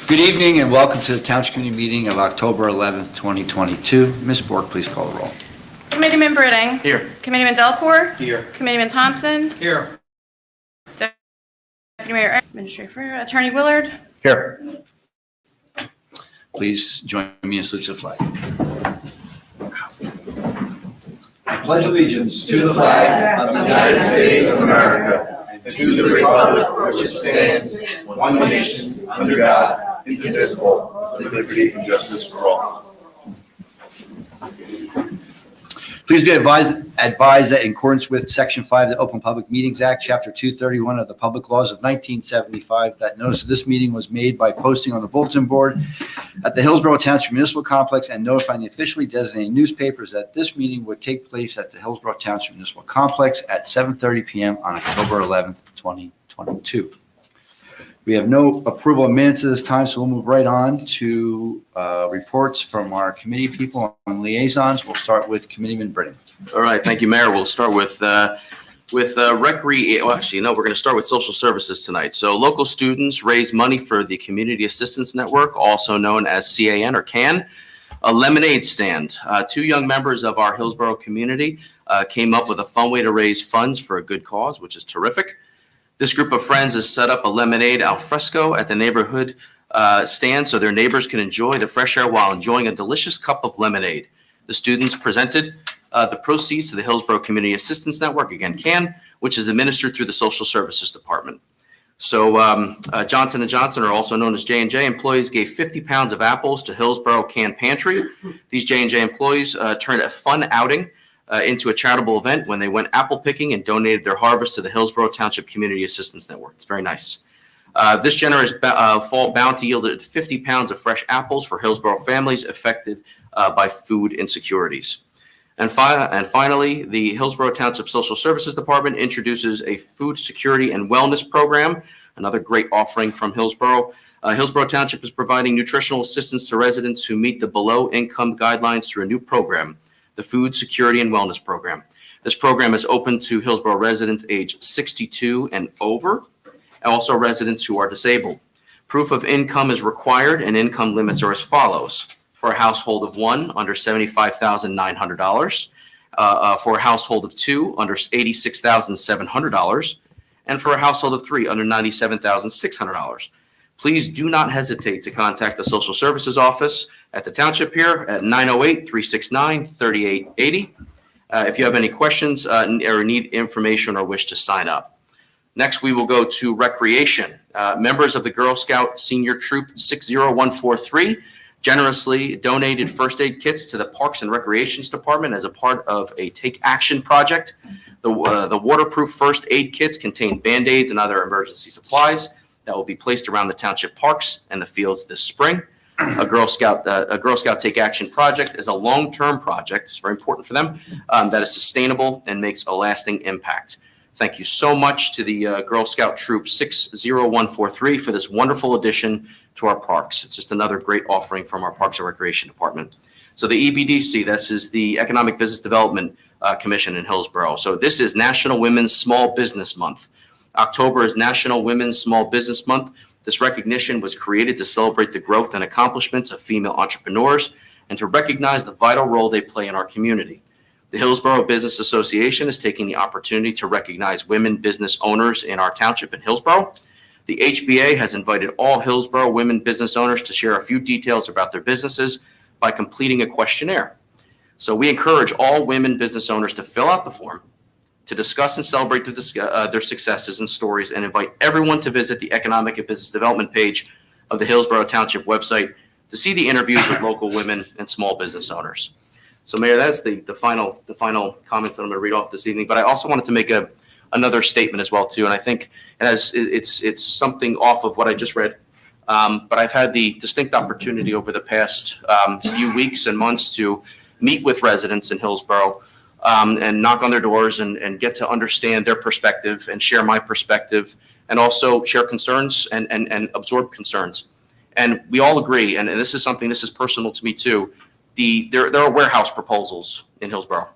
Good evening and welcome to the Township Committee meeting of October 11th, 2022. Ms. Bork, please call the roll. Committeeman Britting. Here. Committeeman Delcourt. Here. Committeeman Thompson. Here. Deputy Mayor, Administrator Ferrer, Attorney Willard. Here. Please join me in salute to the flag. I pledge allegiance to the flag of the United States of America and to the republic for which it stands, one nation, under God, indivisible, with liberty and justice for all. Please be advised that in accordance with Section 5 of the Open Public Meetings Act, Chapter 231 of the Public Laws of 1975, that notice of this meeting was made by posting on the bulletin board at the Hillsboro Township Municipal Complex and notifying the officially designated newspapers that this meeting would take place at the Hillsboro Township Municipal Complex at 7:30 p.m. on October 11th, 2022. We have no approval of minutes at this time, so we'll move right on to reports from our committee people and liaisons. We'll start with Committeeman Britting. All right, thank you, Mayor. We'll start with we're going to start with social services tonight. So local students raise money for the Community Assistance Network, also known as CAN or CAN, a lemonade stand. Two young members of our Hillsboro community came up with a fun way to raise funds for a good cause, which is terrific. This group of friends has set up a lemonade al fresco at the neighborhood stand so their neighbors can enjoy the fresh air while enjoying a delicious cup of lemonade. The students presented the proceeds to the Hillsboro Community Assistance Network, again CAN, which is administered through the Social Services Department. So Johnson & Johnson, or also known as J&J, employees gave 50 pounds of apples to Hillsboro Can Pantry. These J&J employees turned a fun outing into a charitable event when they went apple picking and donated their harvest to the Hillsboro Township Community Assistance Network. It's very nice. This generous fall bounty yielded 50 pounds of fresh apples for Hillsboro families affected by food insecurities. And finally, the Hillsboro Township Social Services Department introduces a food security and wellness program, another great offering from Hillsboro. Hillsboro Township is providing nutritional assistance to residents who meet the below income guidelines through a new program, the Food Security and Wellness Program. This program is open to Hillsboro residents age 62 and over, and also residents who are disabled. Proof of income is required, and income limits are as follows. For a household of one, under $75,900. For a household of two, under $86,700. And for a household of three, under $97,600. Please do not hesitate to contact the Social Services Office at the Township here at 908-369-3880 if you have any questions or need information or wish to sign up. Next, we will go to recreation. Members of the Girl Scout Senior Troop 60143 generously donated first aid kits to the Parks and Recreations Department as a part of a Take Action project. The waterproof first aid kits contain Band-Aids and other emergency supplies that will be placed around the township parks and the fields this spring. A Girl Scout Take Action project is a long-term project. It's very important for them that is sustainable and makes a lasting impact. Thank you so much to the Girl Scout Troop 60143 for this wonderful addition to our parks. It's just another great offering from our Parks and Recreation Department. So the Ebdc, this is the Economic Business Development Commission in Hillsboro. So this is National Women's Small Business Month. October is National Women's Small Business Month. This recognition was created to celebrate the growth and accomplishments of female entrepreneurs and to recognize the vital role they play in our community. The Hillsboro Business Association is taking the opportunity to recognize women business owners in our township in Hillsboro. The HBA has invited all Hillsboro women business owners to share a few details about their businesses by completing a questionnaire. So we encourage all women business owners to fill out the form, to discuss and celebrate their successes and stories, and invite everyone to visit the Economic and Business Development page of the Hillsboro Township website to see the interviews with local women and small business owners. So, Mayor, that's the final comments that I'm going to read off this evening. But I also wanted to make another statement as well too, and I think it's something off of what I just read. But I've had the distinct opportunity over the past few weeks and months to meet with residents in Hillsboro and knock on their doors and get to understand their perspective and share my perspective and also share concerns and absorb concerns. And we all agree, and this is personal to me too, there are warehouse proposals in Hillsboro.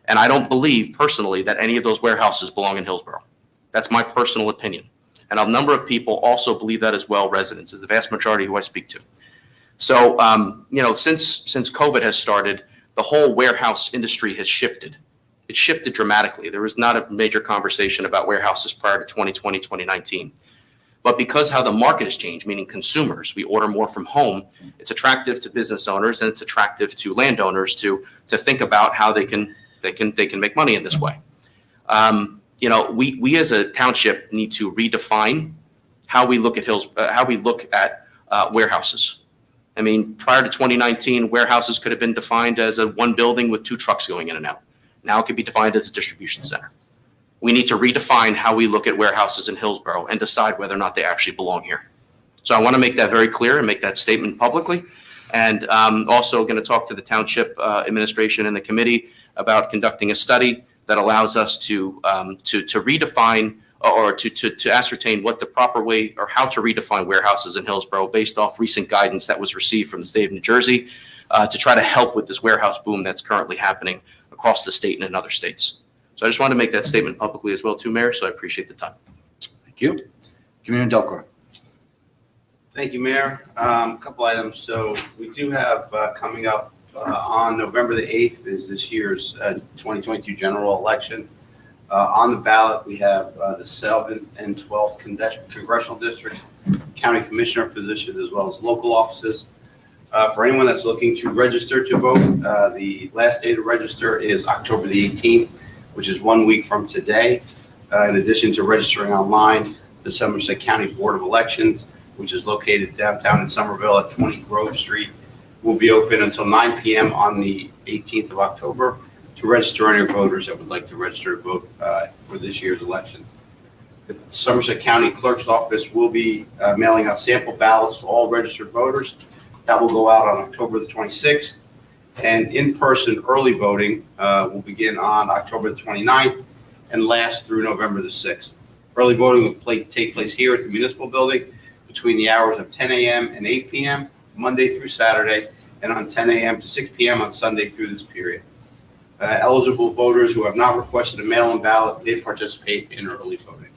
And I don't believe personally that any of those warehouses belong in Hillsboro. That's my personal opinion. And a number of people also believe that as well, residents, is the vast majority who I speak to. So, since COVID has started, the whole warehouse industry has shifted. It shifted dramatically. There was not a major conversation about warehouses prior to 2020, 2019. But because how the market has changed, meaning consumers, we order more from home, it's attractive to business owners and it's attractive to landowners to think about how they can make money in this way. We as a township need to redefine how we look at warehouses. I mean, prior to 2019, warehouses could have been defined as a one building with two trucks going in and out. Now it could be defined as a distribution center. We need to redefine how we look at warehouses in Hillsboro and decide whether or not they actually belong here. So I want to make that very clear and make that statement publicly. And also going to talk to the township administration and the committee about conducting a study that allows us to redefine or to ascertain what the proper way or how to redefine warehouses in Hillsboro based off recent guidance that was received from the state of New Jersey to try to help with this warehouse boom that's currently happening across the state and in other states. So I just wanted to make that statement publicly as well too, Mayor, so I appreciate the time. Thank you. Commissioner Delcor. Thank you, Mayor. A couple items. So we do have coming up on November the 8th is this year's 2022 general election. On the ballot, we have the 7th and 12th congressional districts, county commissioner positions, as well as local offices. For anyone that's looking to register to vote, the last day to register is October the 18th, which is 1 week from today. In addition to registering online, the Somerset County Board of Elections, which is located downtown in Somerville at 20 Grove Street, will be open until 9 p.m. on the 18th of October to register any voters that would like to register to vote for this year's election. The Somerset County Clerk's Office will be mailing out sample ballots to all registered voters. That will go out on October the 26th. And in-person early voting will begin on October the 29th and last through November the 6th. Early voting will take place here at the municipal building between the hours of 10 a.m. and 8 p.m. Monday through Saturday, and on 10 a.m. to 6 p.m. on Sunday through this period. Eligible voters who have not requested a mail-in ballot may participate in early voting.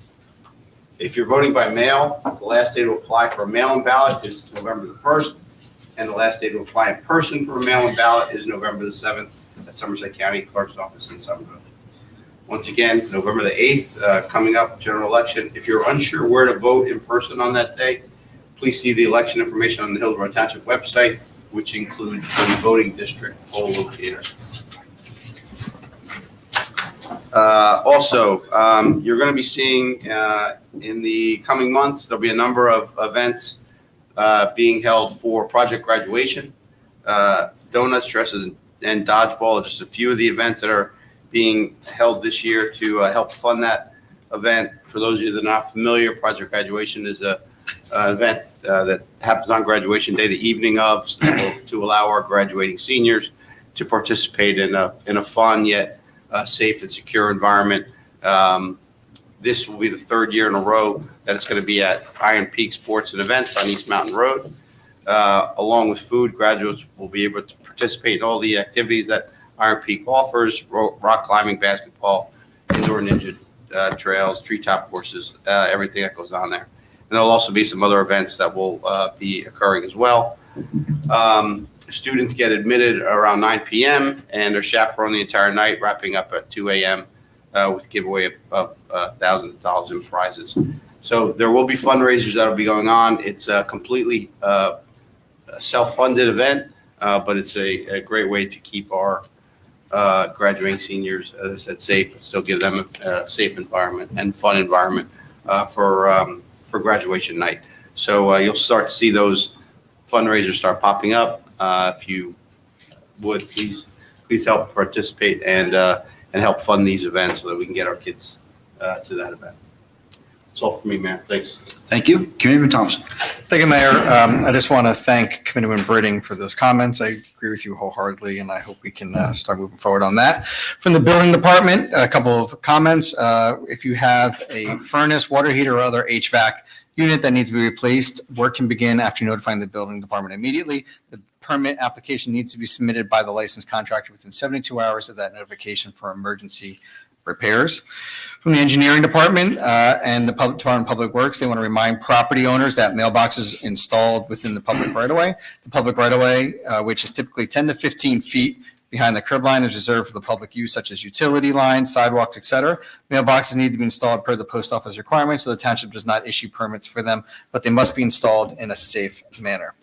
If you're voting by mail, the last day to apply for a mail-in ballot is November the 1st, and the last day to apply in person for a mail-in ballot is November the 7th at Somerset County Clerk's Office in Somerville. Once again, November the 8th, coming up, general election. If you're unsure where to vote in person on that day, please see the election information on the Hillsboro Township website, which includes the voting district poll locator. Also, you're going to be seeing in the coming months, there'll be a number of events being held for project graduation. Donuts, dresses, and dodgeball are just a few of the events that are being held this year to help fund that event. For those of you that are not familiar, project graduation is an event that happens on graduation day, the evening of, to allow our graduating seniors to participate in a fun yet safe and secure environment. This will be the third year in a row that it's going to be at Iron Peak Sports and Events on East Mountain Road. Along with food, graduates will be able to participate in all the activities that Iron Peak offers: rock climbing, basketball, indoor ninja trails, treetop courses, everything that goes on there. And there'll also be some other events that will be occurring as well. Students get admitted around 9 p.m. and are chaperoned the entire night, wrapping up at 2 a.m. With giveaway of $1,000 in prizes. So there will be fundraisers that will be going on. It's a completely self-funded event, but it's a great way to keep our graduating seniors, as I said, safe, but still give them a safe environment and fun environment for graduation night. So you'll start to see those fundraisers start popping up. If you would, please help participate and help fund these events so that we can get our kids to that event. That's all for me, Mayor. Thanks. Thank you. Committeeman Thompson. Thank you, Mayor. I just want to thank Committeeman Britting for those comments. I agree with you wholeheartedly, and I hope we can start moving forward on that. From the building department, a couple of comments. If you have a furnace, water heater, or other HVAC unit that needs to be replaced, work can begin after notifying the building department immediately. The permit application needs to be submitted by the licensed contractor within 72 hours of that notification for emergency repairs. From the engineering department and the Department of Public Works, they want to remind property owners that mailboxes installed within the public right-of-way. The public right-of-way, which is typically 10 to 15 feet behind the curb line, is reserved for the public use, such as utility lines, sidewalks, etc. Mailboxes need to be installed per the post office requirements, so the township does not issue permits for them, but they must be installed in a safe manner.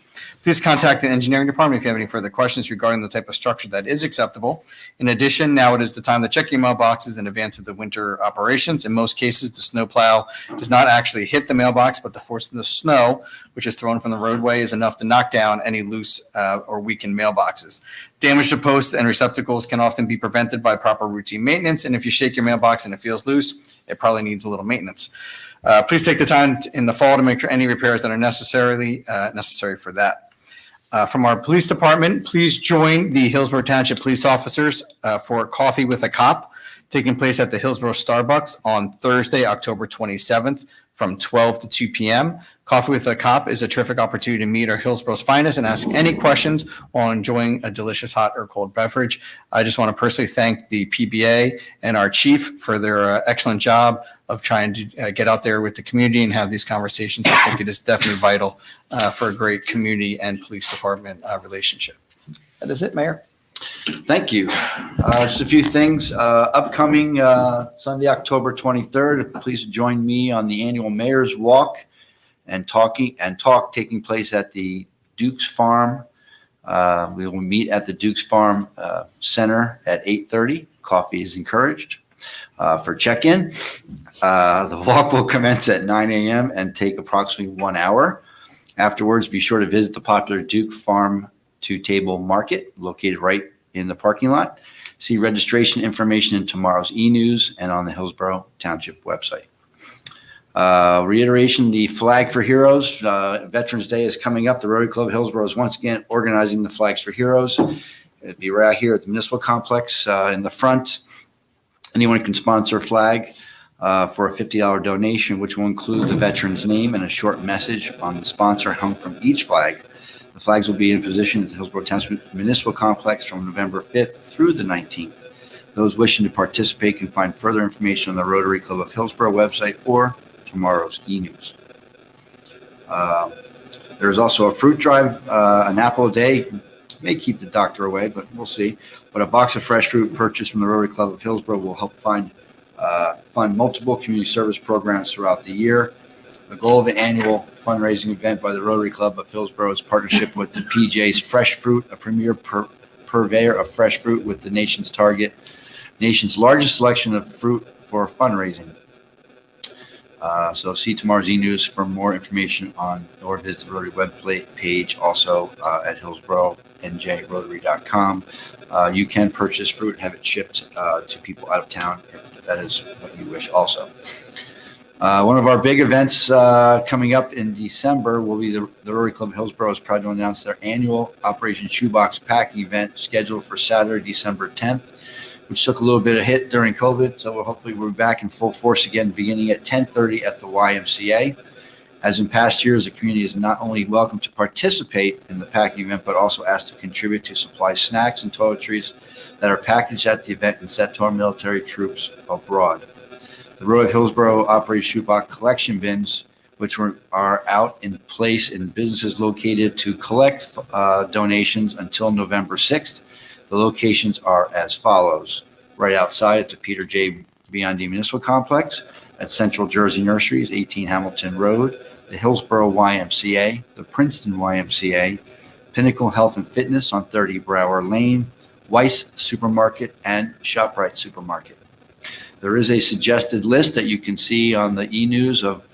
Please contact the engineering department if you have any further questions regarding the type of structure that is acceptable. In addition, now it is the time to check your mailboxes in advance of the winter operations. In most cases, the snowplow does not actually hit the mailbox, but the force of the snow, which is thrown from the roadway, is enough to knock down any loose or weakened mailboxes. Damage to posts and receptacles can often be prevented by proper routine maintenance, and if you shake your mailbox and it feels loose, it probably needs a little maintenance. Please take the time in the fall to make sure any repairs that are necessary for that. From our police department, please join the Hillsboro Township police officers for Coffee with a Cop, taking place at the Hillsboro Starbucks on Thursday, October 27th from 12 to 2 p.m. Coffee with a Cop is a terrific opportunity to meet our Hillsboro's finest and ask any questions while enjoying a delicious hot or cold beverage. I just want to personally thank the PBA and our chief for their excellent job of trying to get out there with the community and have these conversations. I think it is definitely vital for a great community and police department relationship. That is it, Mayor. Thank you. Just a few things. Upcoming Sunday, October 23rd, please join me on the annual Mayor's Walk and Talk taking place at the Duke's Farm. We will meet at the Duke's Farm Center at 8:30. Coffee is encouraged. For check-in, the walk will commence at 9 a.m. and take approximately 1 hour. Afterwards, be sure to visit the popular Duke Farm to Table Market located right in the parking lot. See registration information in tomorrow's e-news and on the Hillsboro Township website. Reiteration, the Flag for Heroes, Veterans Day is coming up. The Rotary Club of Hillsboro is once again organizing the Flags for Heroes. It'll be right here at the Municipal Complex in the front. Anyone can sponsor a flag for a $50 donation, which will include the veteran's name and a short message on the sponsor hung from each flag. The flags will be in position at the Hillsboro Township Municipal Complex from November 5th through the 19th. Those wishing to participate can find further information on the Rotary Club of Hillsboro website or tomorrow's e-news. There's also a fruit drive, an apple a day. May keep the doctor away, but we'll see. But a box of fresh fruit purchased from the Rotary Club of Hillsboro will help fund multiple community service programs throughout the year. The goal of the annual fundraising event by the Rotary Club of Hillsboro is partnership with the PJ's Fresh Fruit, a premier purveyor of fresh fruit with the nation's largest selection of fruit for fundraising. So see tomorrow's e-news for more information on, or visit the Rotary web page also at hillsboronjrotary.com. You can purchase fruit and have it shipped to people out of town if that is what you wish also. One of our big events coming up in December will be the Rotary Club of Hillsboro is proud to announce their annual Operation Shoebox packing event scheduled for Saturday, December 10th, which took a little bit of hit during COVID. So hopefully we're back in full force again, beginning at 10:30 at the YMCA. As in past years, the community is not only welcome to participate in the packing event, but also asked to contribute to supply snacks and toiletries that are packaged at the event and sent to our military troops abroad. The Rotary Hillsboro operates shoebox collection bins, which are out in place in businesses located to collect donations until November 6th. The locations are as follows: right outside at the Peter J. Biondi Municipal Complex, at Central Jersey Nurseries, 18 Hamilton Road, the Hillsboro YMCA, the Princeton YMCA, Pinnacle Health and Fitness on 30 Brower Lane, Weiss Supermarket, and ShopRite Supermarket. There is a suggested list that you can see on the e-news of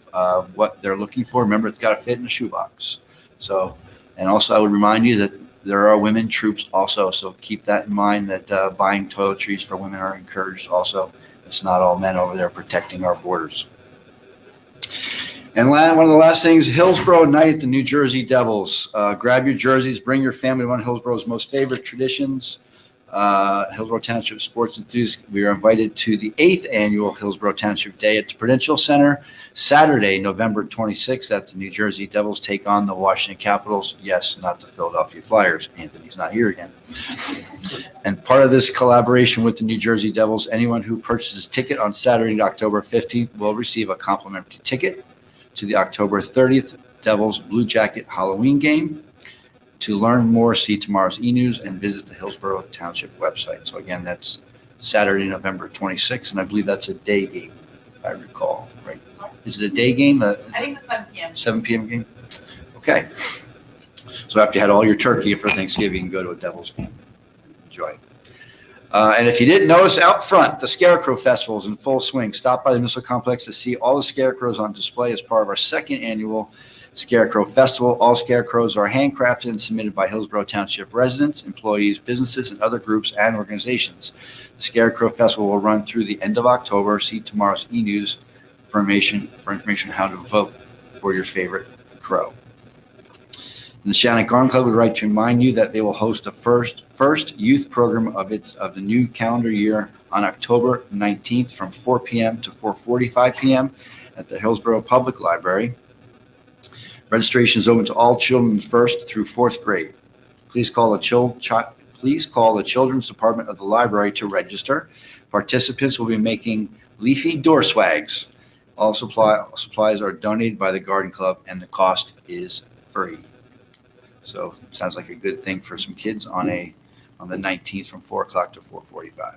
what they're looking for. Remember, it's got to fit in a shoebox. So, and also I would remind you that there are women troops also, so keep that in mind that buying toiletries for women are encouraged also. It's not all men over there protecting our borders. And one of the last things, Hillsboro Night at the New Jersey Devils. Grab your jerseys, bring your family to one of Hillsboro's most favorite traditions. Hillsboro Township sports enthusiasts, we are invited to the 8th annual Hillsboro Township Day at the Prudential Center, Saturday, November 26th. That's the New Jersey Devils take on the Washington Capitals. Yes, not the Philadelphia Flyers. Anthony's not here again. And part of this collaboration with the New Jersey Devils, anyone who purchases a ticket on Saturday, October 15th, will receive a complimentary ticket to the October 30th Devils Blue Jacket Halloween game. To learn more, see tomorrow's e-news and visit the Hillsboro Township website. So again, that's Saturday, November 26th, and I believe that's a day game, if I recall, right? Is it a day game? I think it's a 7 p.m. 7 p.m. game? Okay. So after you had all your turkey for Thanksgiving, you can go to a Devils game. Enjoy. And if you didn't notice, out front, the Scarecrow Festival is in full swing. Stop by the Municipal Complex to see all the scarecrows on display as part of our second annual Scarecrow Festival. All scarecrows are handcrafted and submitted by Hillsboro Township residents, employees, businesses, and other groups and organizations. The Scarecrow Festival will run through the end of October. See tomorrow's e-news for information on how to vote for your favorite crow. And the Shannon Garden Club would like to remind you that they will host the first youth program of the new calendar year on October 19th from 4 p.m. to 4:45 p.m. at the Hillsboro Public Library. Registration is open to all children 1st through 4th grade. Please call the children's department of the library to register. Participants will be making leafy door swags. All supplies are donated by the Garden Club, and the cost is free. So sounds like a good thing for some kids on the 19th from 4 o'clock to 4:45.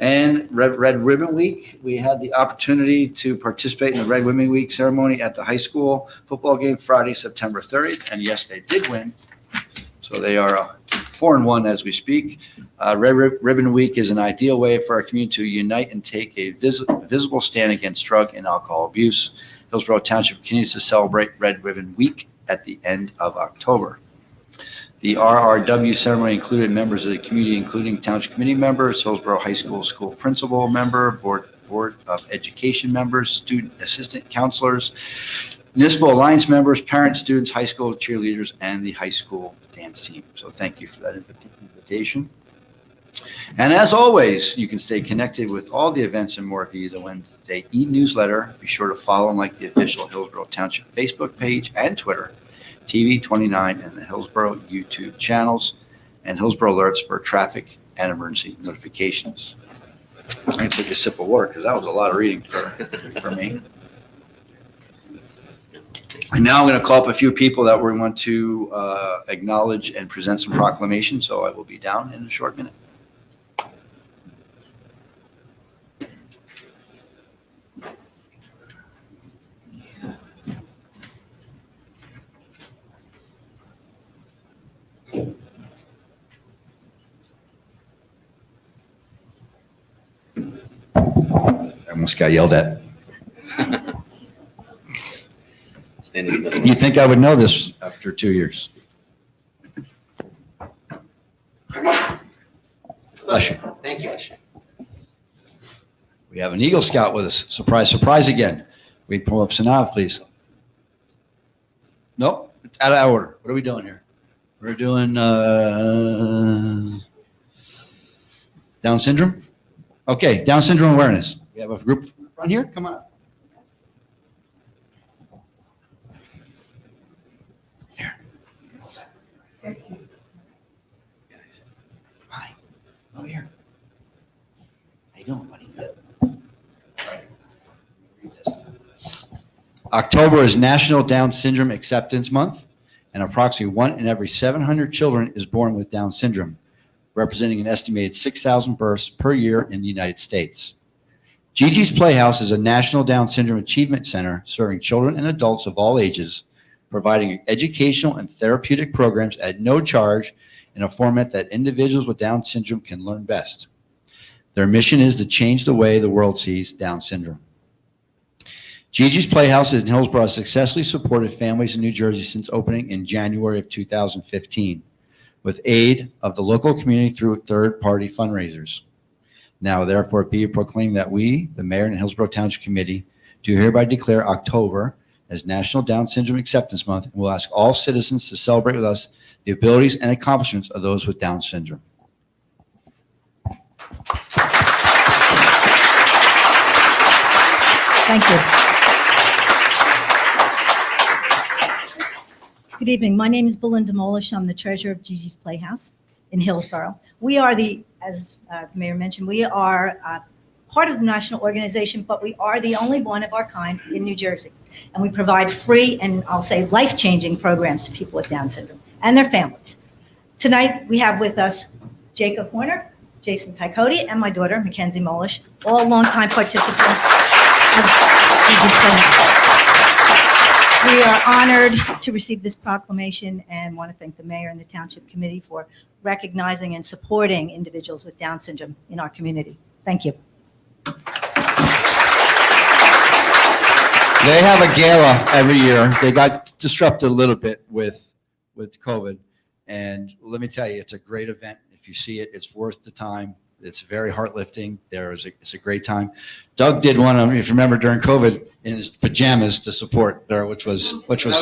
And Red Ribbon Week, we had the opportunity to participate in the Red Ribbon Week ceremony at the high school football game Friday, September 30th. And yes, they did win. So they are 4-1 as we speak. Red Ribbon Week is an ideal way for our community to unite and take a visible stand against drug and alcohol abuse. Hillsboro Township continues to celebrate Red Ribbon Week at the end of October. The RRW ceremony included members of the community, including Township Committee members, Hillsboro High School Principal member, Board of Education members, student assistant counselors, Municipal Alliance members, parents, students, high school cheerleaders, and the high school dance team. So thank you for that invitation. And as always, you can stay connected with all the events and more via the Wednesday e-newsletter. Be sure to follow and like the official Hillsboro Township Facebook page and Twitter, TV 29, and the Hillsboro YouTube channels, and Hillsboro alerts for traffic and emergency notifications. I'm going to take a sip of water because that was a lot of reading for me. And now I'm going to call up a few people that we want to acknowledge and present some proclamations, so I will be down in a short minute. I almost got yelled at. Stand in the middle. You think I would know this after 2 years? Bless you. Thank you. We have an Eagle Scout with us. Surprise, surprise again. We pull up Sanav, please. Nope, it's out of order. What are we doing here? We're doing Down syndrome? Okay, Down syndrome awareness. We have a group run here. Come on. Here. Hi. Over here. How you doing, buddy? October is National Down Syndrome Acceptance Month, and approximately 1 in every 700 children is born with Down syndrome, representing an estimated 6,000 births per year in the United States. Gigi's Playhouse is a National Down Syndrome Achievement Center serving children and adults of all ages, providing educational and therapeutic programs at no charge in a format that individuals with Down syndrome can learn best. Their mission is to change the way the world sees Down syndrome. Gigi's Playhouse in Hillsboro has successfully supported families in New Jersey since opening in January of 2015, with aid of the local community through third-party fundraisers. Now, therefore, be it proclaimed that we, the Mayor and Hillsboro Township Committee, do hereby declare October as National Down Syndrome Acceptance Month, and we'll ask all citizens to celebrate with us the abilities and accomplishments of those with Down syndrome. Thank you. Good evening. My name is Belinda Molish. I'm the treasurer of Gigi's Playhouse in Hillsboro. We are as the mayor mentioned, we are part of the national organization, but we are the only one of our kind in New Jersey. And we provide free and I'll say life-changing programs to people with Down syndrome and their families. Tonight, we have with us Jacob Horner, Jason Tycote, and my daughter, Mackenzie Molish, all longtime participants of Gigi's Playhouse. We are honored to receive this proclamation and want to thank the mayor and the Township Committee for recognizing and supporting individuals with Down syndrome in our community. Thank you. They have a gala every year. They got disrupted a little bit with COVID. And let me tell you, it's a great event. If you see it, it's worth the time. It's very heart-lifting. It's a great time. Doug did one, if you remember, during COVID in his pajamas to support there, which was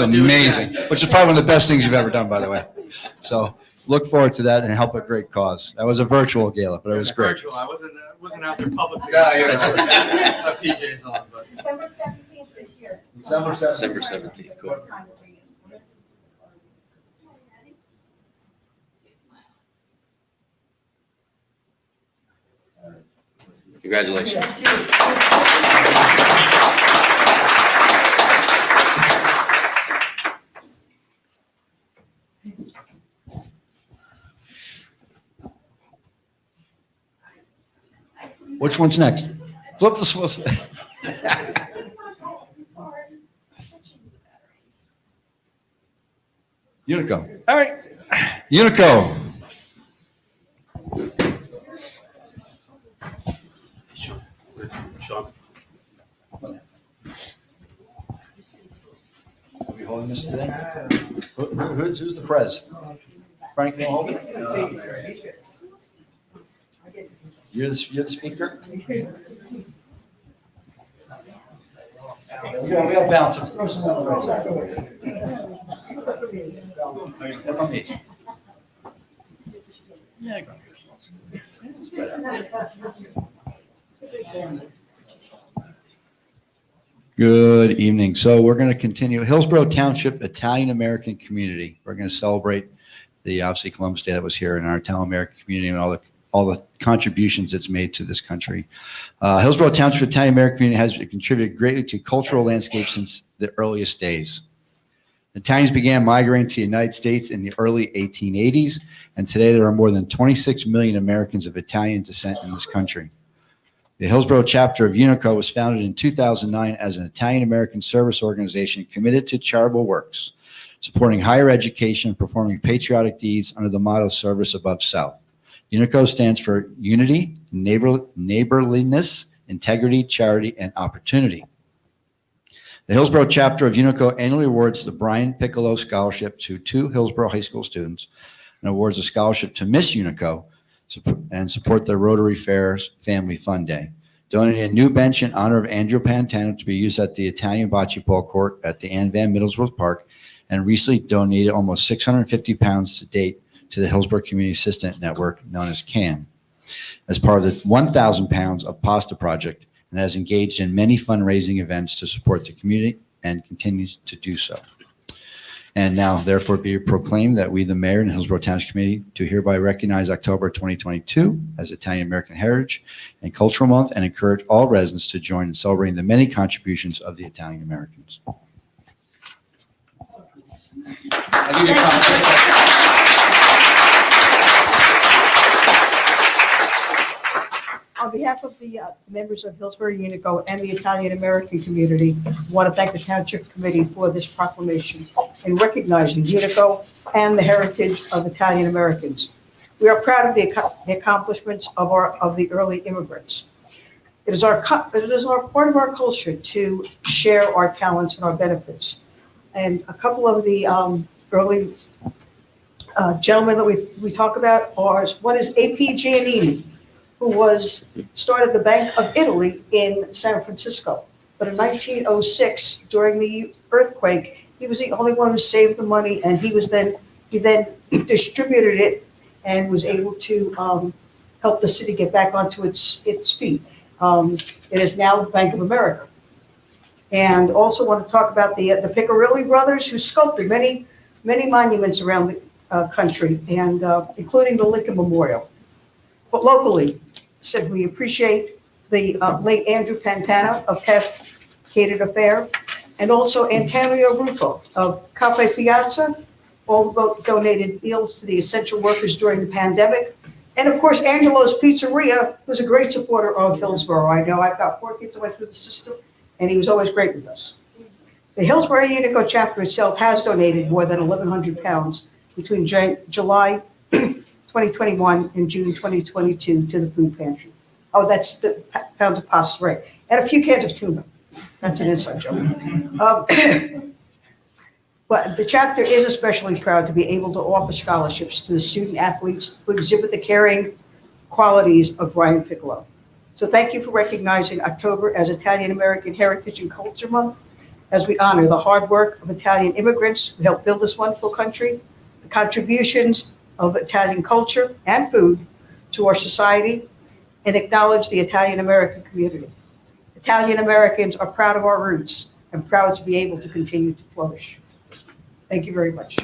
amazing, which is probably one of the best things you've ever done, by the way. So look forward to that and help a great cause. That was a virtual gala, but it was great. Virtual. I wasn't out there publicly. My PJs on, but. December 17th this year. December 17th, cool. Congratulations. Which one's next? Flip the switch. Unico. All right. Unico. Sean. Are we holding this today? Who's the prez? Frank, you want to hold it? You're the speaker? We gotta balance it. Good evening. So we're going to continue. Hillsboro Township Italian American community. We're going to celebrate the obviously Columbus Day that was here in our Italian American community and all the contributions it's made to this country. Hillsboro Township Italian American community has contributed greatly to cultural landscape since the earliest days. Italians began migrating to the United States in the early 1880s, and today there are more than 26 million Americans of Italian descent in this country. The Hillsboro chapter of Unico was founded in 2009 as an Italian-American service organization committed to charitable works, supporting higher education and performing patriotic deeds under the motto Service Above Self. Unico stands for Unity, Neighborliness, Integrity, Charity, and Opportunity. The Hillsboro chapter of Unico annually awards the Brian Piccolo Scholarship to 2 Hillsboro High School students and awards a scholarship to Miss Unico and support the Rotary Fairs Family Fun Day. Donated a new bench in honor of Andrew Pantano to be used at the Italian Bocce Ball Court at the Ann Van Middlesworth Park, and recently donated almost 650 pounds to date to the Hillsboro Community Assistant Network, known as CAN, as part of the 1,000 pounds of pasta project, and has engaged in many fundraising events to support the community and continues to do so. And now, therefore, be proclaimed that we, the mayor and Hillsboro Township Committee, do hereby recognize October 2022 as Italian American Heritage and Cultural Month and encourage all residents to join in celebrating the many contributions of the Italian Americans. On behalf of the members of Hillsboro Unico and the Italian American community, I want to thank the Township Committee for this proclamation in recognizing Unico and the heritage of Italian Americans. We are proud of the accomplishments of the early immigrants. It is part of our culture to share our talents and our benefits. And a couple of the early gentlemen that we talk about are, one is A.P. Giannini, who started the Bank of Italy in San Francisco. But in 1906, during the earthquake, he was the only one who saved the money, and he then distributed it and was able to help the city get back onto its feet. It is now the Bank of America. And also want to talk about the Piccirilli brothers, who sculpted many, many monuments around the country, and including the Lincoln Memorial. But locally, said we appreciate the late Andrew Pantana of Cascaded Affair, and also Antonio Rufo of Cafe Piazza, all both donated meals to the essential workers during the pandemic. And of course, Angelo's Pizzeria was a great supporter of Hillsboro. I know I've got 4 kids that went through the system, and he was always great with us. The Hillsboro Unico chapter itself has donated more than 1,100 pounds between July 2021 and June 2022 to the food pantry. Oh, that's the pounds of pasta, right? And a few cans of tuna. That's an inside joke. But the chapter is especially proud to be able to offer scholarships to the student athletes who exhibit the caring qualities of Brian Piccolo. So thank you for recognizing October as Italian American Heritage and Culture Month, as we honor the hard work of Italian immigrants who helped build this wonderful country, the contributions of Italian culture and food to our society, and acknowledge the Italian American community. Italian Americans are proud of our roots and proud to be able to continue to flourish. Thank you very much.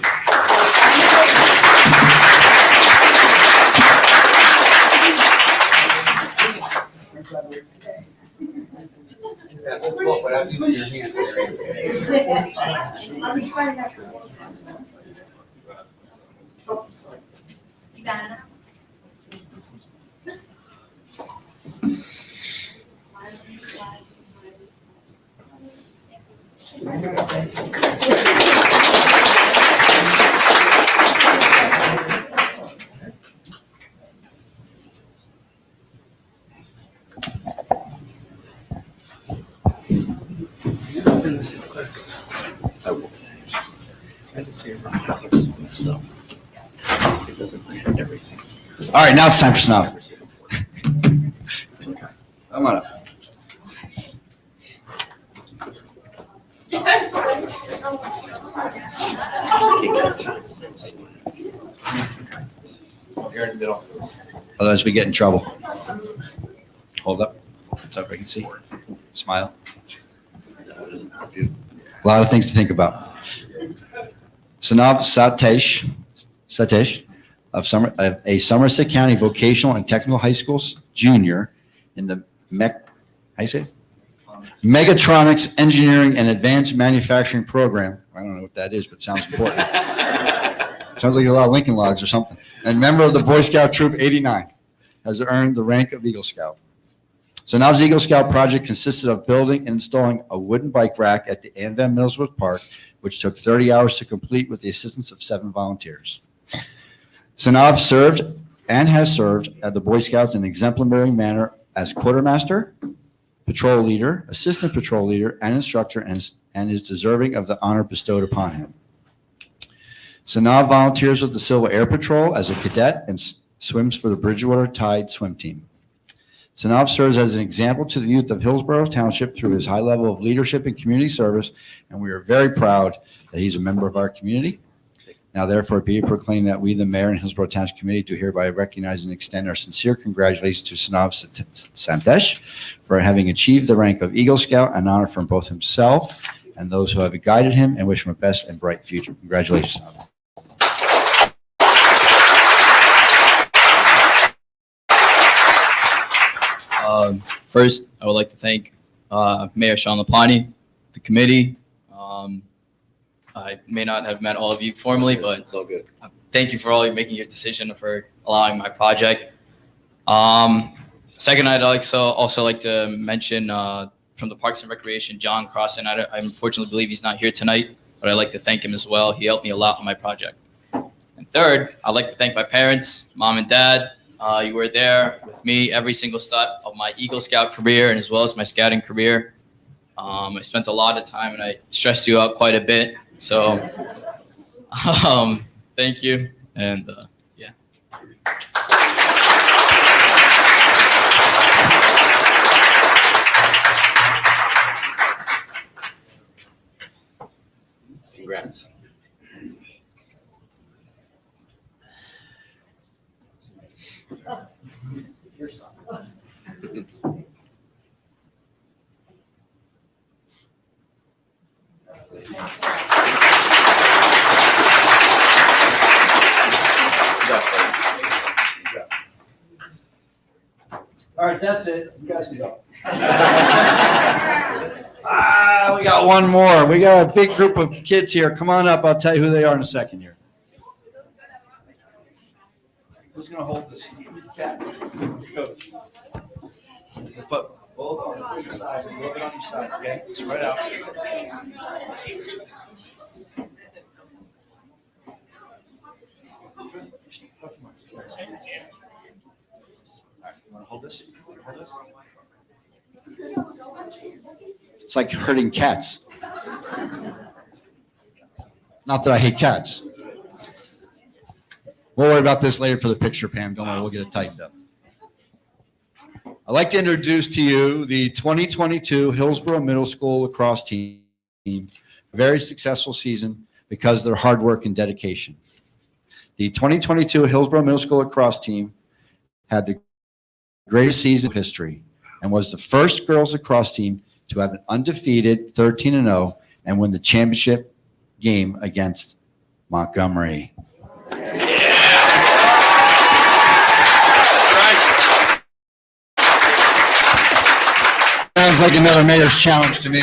All right, now it's time for snuff. Come on up. You're in the middle. Otherwise, we get in trouble. Hold up. So I can see. Smile. A lot of things to think about. Sanav Satesh of a Somerset County Vocational and Technical High School's junior in the Megatronics Engineering and Advanced Manufacturing Program. I don't know what that is, but it sounds important. Sounds like a lot of Lincoln Logs or something. And member of the Boy Scout Troop 89 has earned the rank of Eagle Scout. Sanav's Eagle Scout project consisted of building and installing a wooden bike rack at the Ann Van Millsworth Park, which took 30 hours to complete with the assistance of 7 volunteers. Sanav served and has served at the Boy Scouts in an exemplary manner as quartermaster, patrol leader, assistant patrol leader, and instructor, and is deserving of the honor bestowed upon him. Sanav volunteers with the Civil Air Patrol as a cadet and swims for the Bridgewater Tide swim team. Sanav serves as an example to the youth of Hillsboro Township through his high level of leadership and community service, and we are very proud that he's a member of our community. Now, therefore, be it proclaimed that we, the mayor and Hillsboro Township Committee, do hereby recognize and extend our sincere congratulations to Sanav Sandesh for having achieved the rank of Eagle Scout, an honor from both himself and those who have guided him, and wish him a best and bright future. Congratulations, Sanav. First, I would like to thank Mayor Sean Lapani, the committee. I may not have met all of you formally, but It's all good. thank you for all making your decision for allowing my project. Second, I'd also like to mention from the Parks and Recreation, John Crossan. I unfortunately believe he's not here tonight, but I'd like to thank him as well. He helped me a lot on my project. And third, I'd like to thank my parents, mom and dad. You were there with me every single step of my Eagle Scout career and as well as my scouting career. I spent a lot of time and I stressed you out quite a bit. So thank you. And yeah. Congrats. that's it. You guys can go. We got one more. We got a big group of kids here. Come on up. I'll tell you who they are in a second here. Who's going to hold this? Coach. But both on the side, a little bit on each side, okay? Spread out. You want to hold this? Hold this? It's like herding cats. Not that I hate cats. We'll worry about this later for the picture, Pam. Don't worry, we'll get it tightened up. I'd like to introduce to you the 2022 Hillsboro Middle School lacrosse team. A very successful season because of their hard work and dedication. The 2022 Hillsboro Middle School lacrosse team had the greatest season in history and was the first girls lacrosse team to have an undefeated 13-0 and win the championship game against Montgomery. Sounds like another mayor's challenge to me.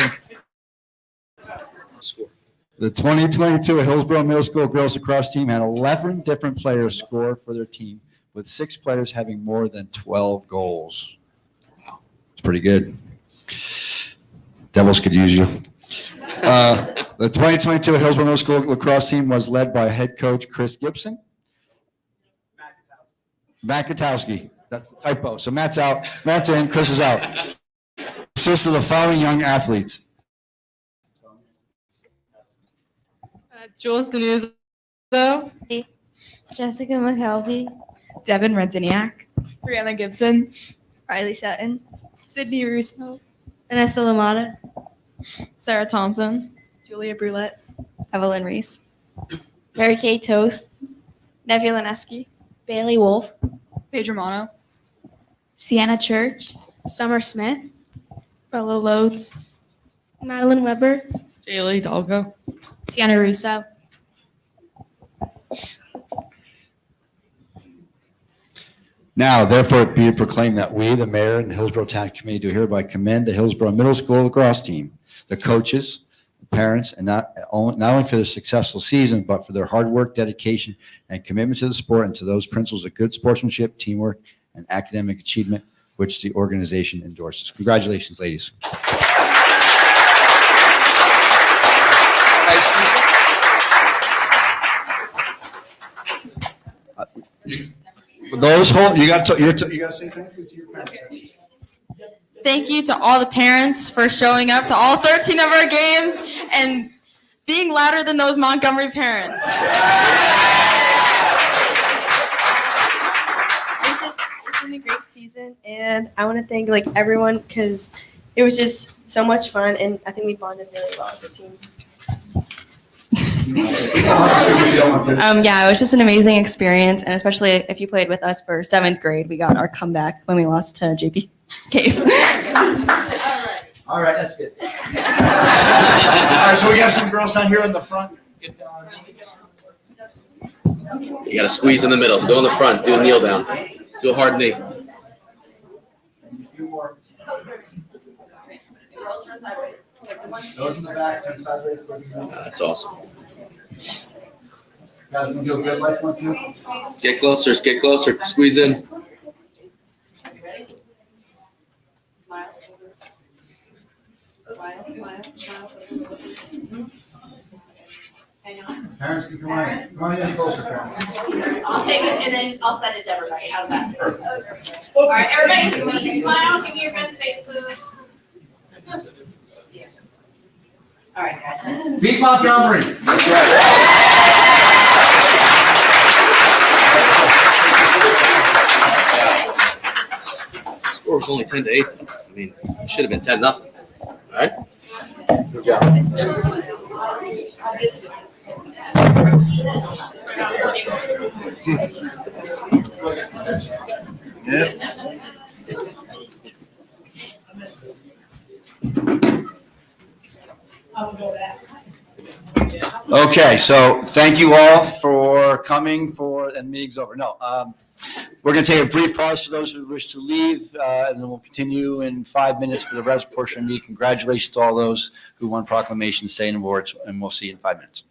The 2022 Hillsboro Middle School girls lacrosse team had 11 different players score for their team, with 6 players having more than 12 goals. It's pretty good. Devils could use you. The 2022 Hillsboro Middle School lacrosse team was led by head coach Chris Gibson. Makatowski. That's a typo. So Matt's out. Matt's in. Chris is out. Consists of the following young athletes. Jules Denuzzo, Jessica McKelvey, Devin Redziniak, Brianna Gibson, Riley Sutton, Sydney Russo, Vanessa Lamada, Sarah Thompson, Julia Brulette, Evelyn Reese, Mary Kay Toth, Nebula Neski, Bailey Wolf, Paige Romano, Sienna Church, Summer Smith, Bella Loads, Madeline Weber, Jaylee Dalgo, Sienna Russo. Now, therefore, be it proclaimed that we, the mayor and the Hillsboro Town Committee, do hereby commend the Hillsboro Middle School lacrosse team, the coaches, the parents, and not only for their successful season, but for their hard work, dedication, and commitment to the sport and to those principles of good sportsmanship, teamwork, and academic achievement, which the organization endorses. Congratulations, ladies. Those whole, you got to say thank you to your parents. Thank you to all the parents for showing up to all 13 of our games and being louder than those Montgomery parents. It's been a great season, and I want to thank everyone because it was just so much fun, and I think we bonded really well as a team. Yeah, it was just an amazing experience, and especially if you played with us for 7th grade, we got our comeback when we lost to JP Case. All right, that's good. All right, so we got some girls down here in the front. You got to squeeze in the middle. So go in the front. Do a kneel down. Do a hard knee. Those in the back, turn sideways. That's awesome. Guys, we can do a good life one, too. Get closer. Get closer. Squeeze in. Parents can come on in. Come on in closer, parents. I'll take it and then I'll send it to everybody. How's that? All right, everybody, please smile. Give me your best faces. All right, guys. Beat Montgomery. That's right. The score was only 10-8. I mean, it should have been 10-0. All right. Good job. Okay, so thank you all for coming for and the meeting's over. No, we're going to take a brief pause for those who wish to leave, and then we'll continue in 5 minutes for the rest portion of the meeting. Congratulations to all those who won proclamations, staying awards, and we'll see you in 5 minutes.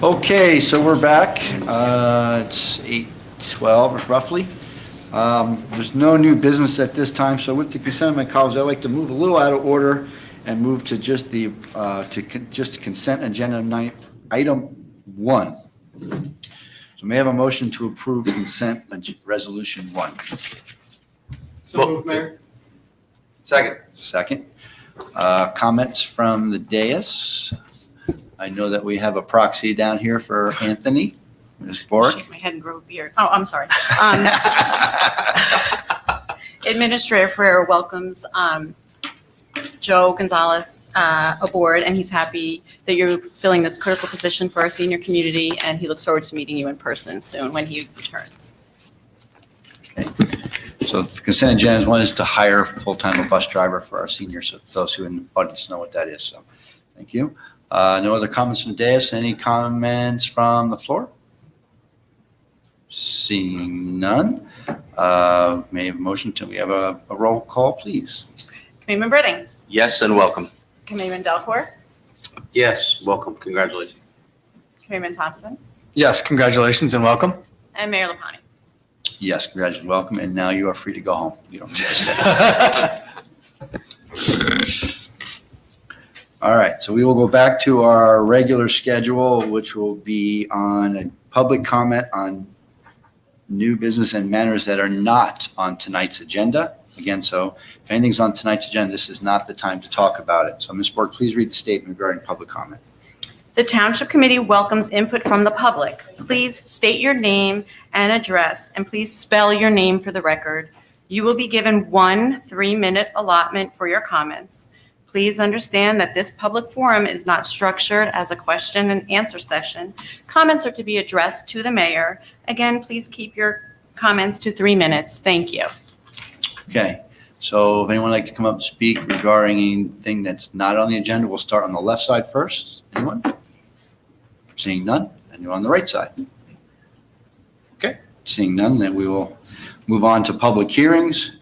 Okay, so we're back. It's 8:12 roughly. There's no new business at this time, so with the consent of my colleagues, I'd like to move a little out of order and move to just the consent agenda item 1. So may I have a motion to approve consent resolution 1? So moved, Mayor. Second. Comments from the dais? I know that we have a proxy down here for Anthony, Ms. Bork. Shake my head and grow a beard. Oh, I'm sorry. Administrator Ferrer welcomes Joe Gonzalez aboard, and he's happy that you're filling this critical position for our senior community, and he looks forward to meeting you in person soon when he returns. Okay. So the consent agenda 1 is to hire full-time a bus driver for our seniors, so those who in the audience know what that is. So thank you. No other comments from the dais. Any comments from the floor? Seeing none. May I have a motion till we have a roll call, please? Committeeman Britting, Yes, and welcome. Committeeman Delcor, Yes, welcome, congratulations. Committeeman Thompson, Yes, congratulations and welcome. and Mayor Lapani. Yes, congratulations, welcome, and now you are free to go home. You don't need to stay. All right, so we will go back to our regular schedule, which will be on a public comment on new business and matters that are not on tonight's agenda. Again, so if anything's on tonight's agenda, this is not the time to talk about it. So Ms. Bork, please read the statement regarding public comment. The Township Committee welcomes input from the public. Please state your name and address, and please spell your name for the record. You will be given 1 3-minute allotment for your comments. Please understand that this public forum is not structured as a question and answer session. Comments are to be addressed to the mayor. Again, please keep your comments to 3 minutes. Thank you. Okay, so if anyone would like to come up and speak regarding anything that's not on the agenda, we'll start on the left side first. Anyone? Seeing none, and you're on the right side. Okay, seeing none, then we will move on to public hearings.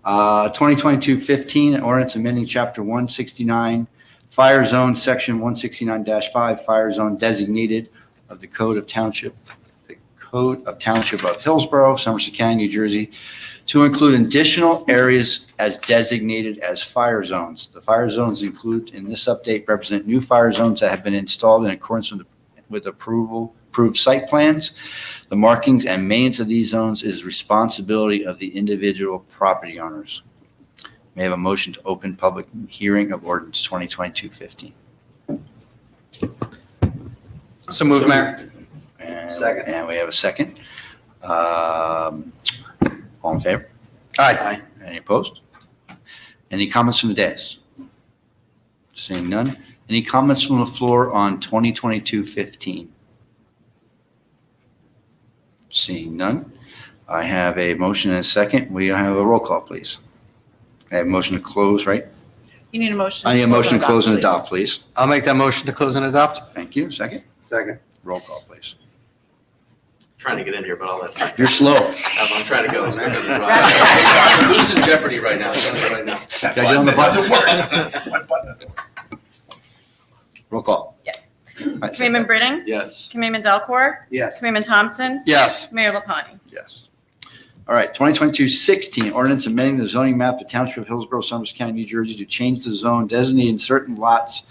2022-15, ordinance amending chapter 169, fire zone, section 169-5, fire zone designated of the Code of Township of Hillsboro, Somerset County, New Jersey, to include additional areas as designated as fire zones. The fire zones include, in this update, represent new fire zones that have been installed in accordance with approved site plans. The markings and maintenance of these zones is responsibility of the individual property owners. May I have a motion to open public hearing of ordinance 2022-15? So moved, Mayor. Second. And we have a second. All in favor? Aye. Any opposed? Any comments from the dais? Seeing none. Any comments from the floor on 2022-15? Seeing none. I have a motion and a second. We have a roll call, please. I have a motion to close, right? You need a motion. I need a motion to close and please. adopt, please. I'll make that motion to close and adopt. Thank you. Second. Second. Roll call, please. Trying to get in here, but I'll let. You're slow. I'm trying to go. I'm losing Jeopardy right now. I'm telling you right now. Gotta get on the button. Roll call. Yes. All right, Committeeman Britting, Yes. Committeeman Delcor, Yes. Committeeman Thompson, Yes. Mayor Lapani. Yes. All right, 2022-16, ordinance amending the zoning map of Township of Hillsboro, Somerset County, New Jersey to change the zone designating certain lots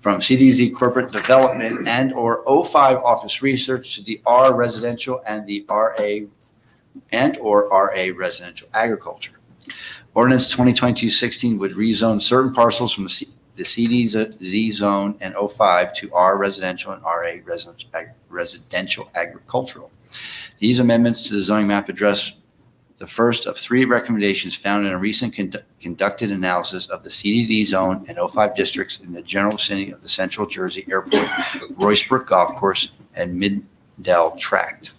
from CDZ corporate development and/or O5 office research to the R residential and the RA and/or RA residential agriculture. Ordinance 2022-16 would rezone certain parcels from the CDZ zone and O5 to R residential and RA residential agricultural. These amendments to the zoning map address the first of 3 recommendations found in a recent conducted analysis of the CDD zone and O5 districts in the general vicinity of the Central Jersey Airport, Roycebrook Golf Course, and Middell Tract.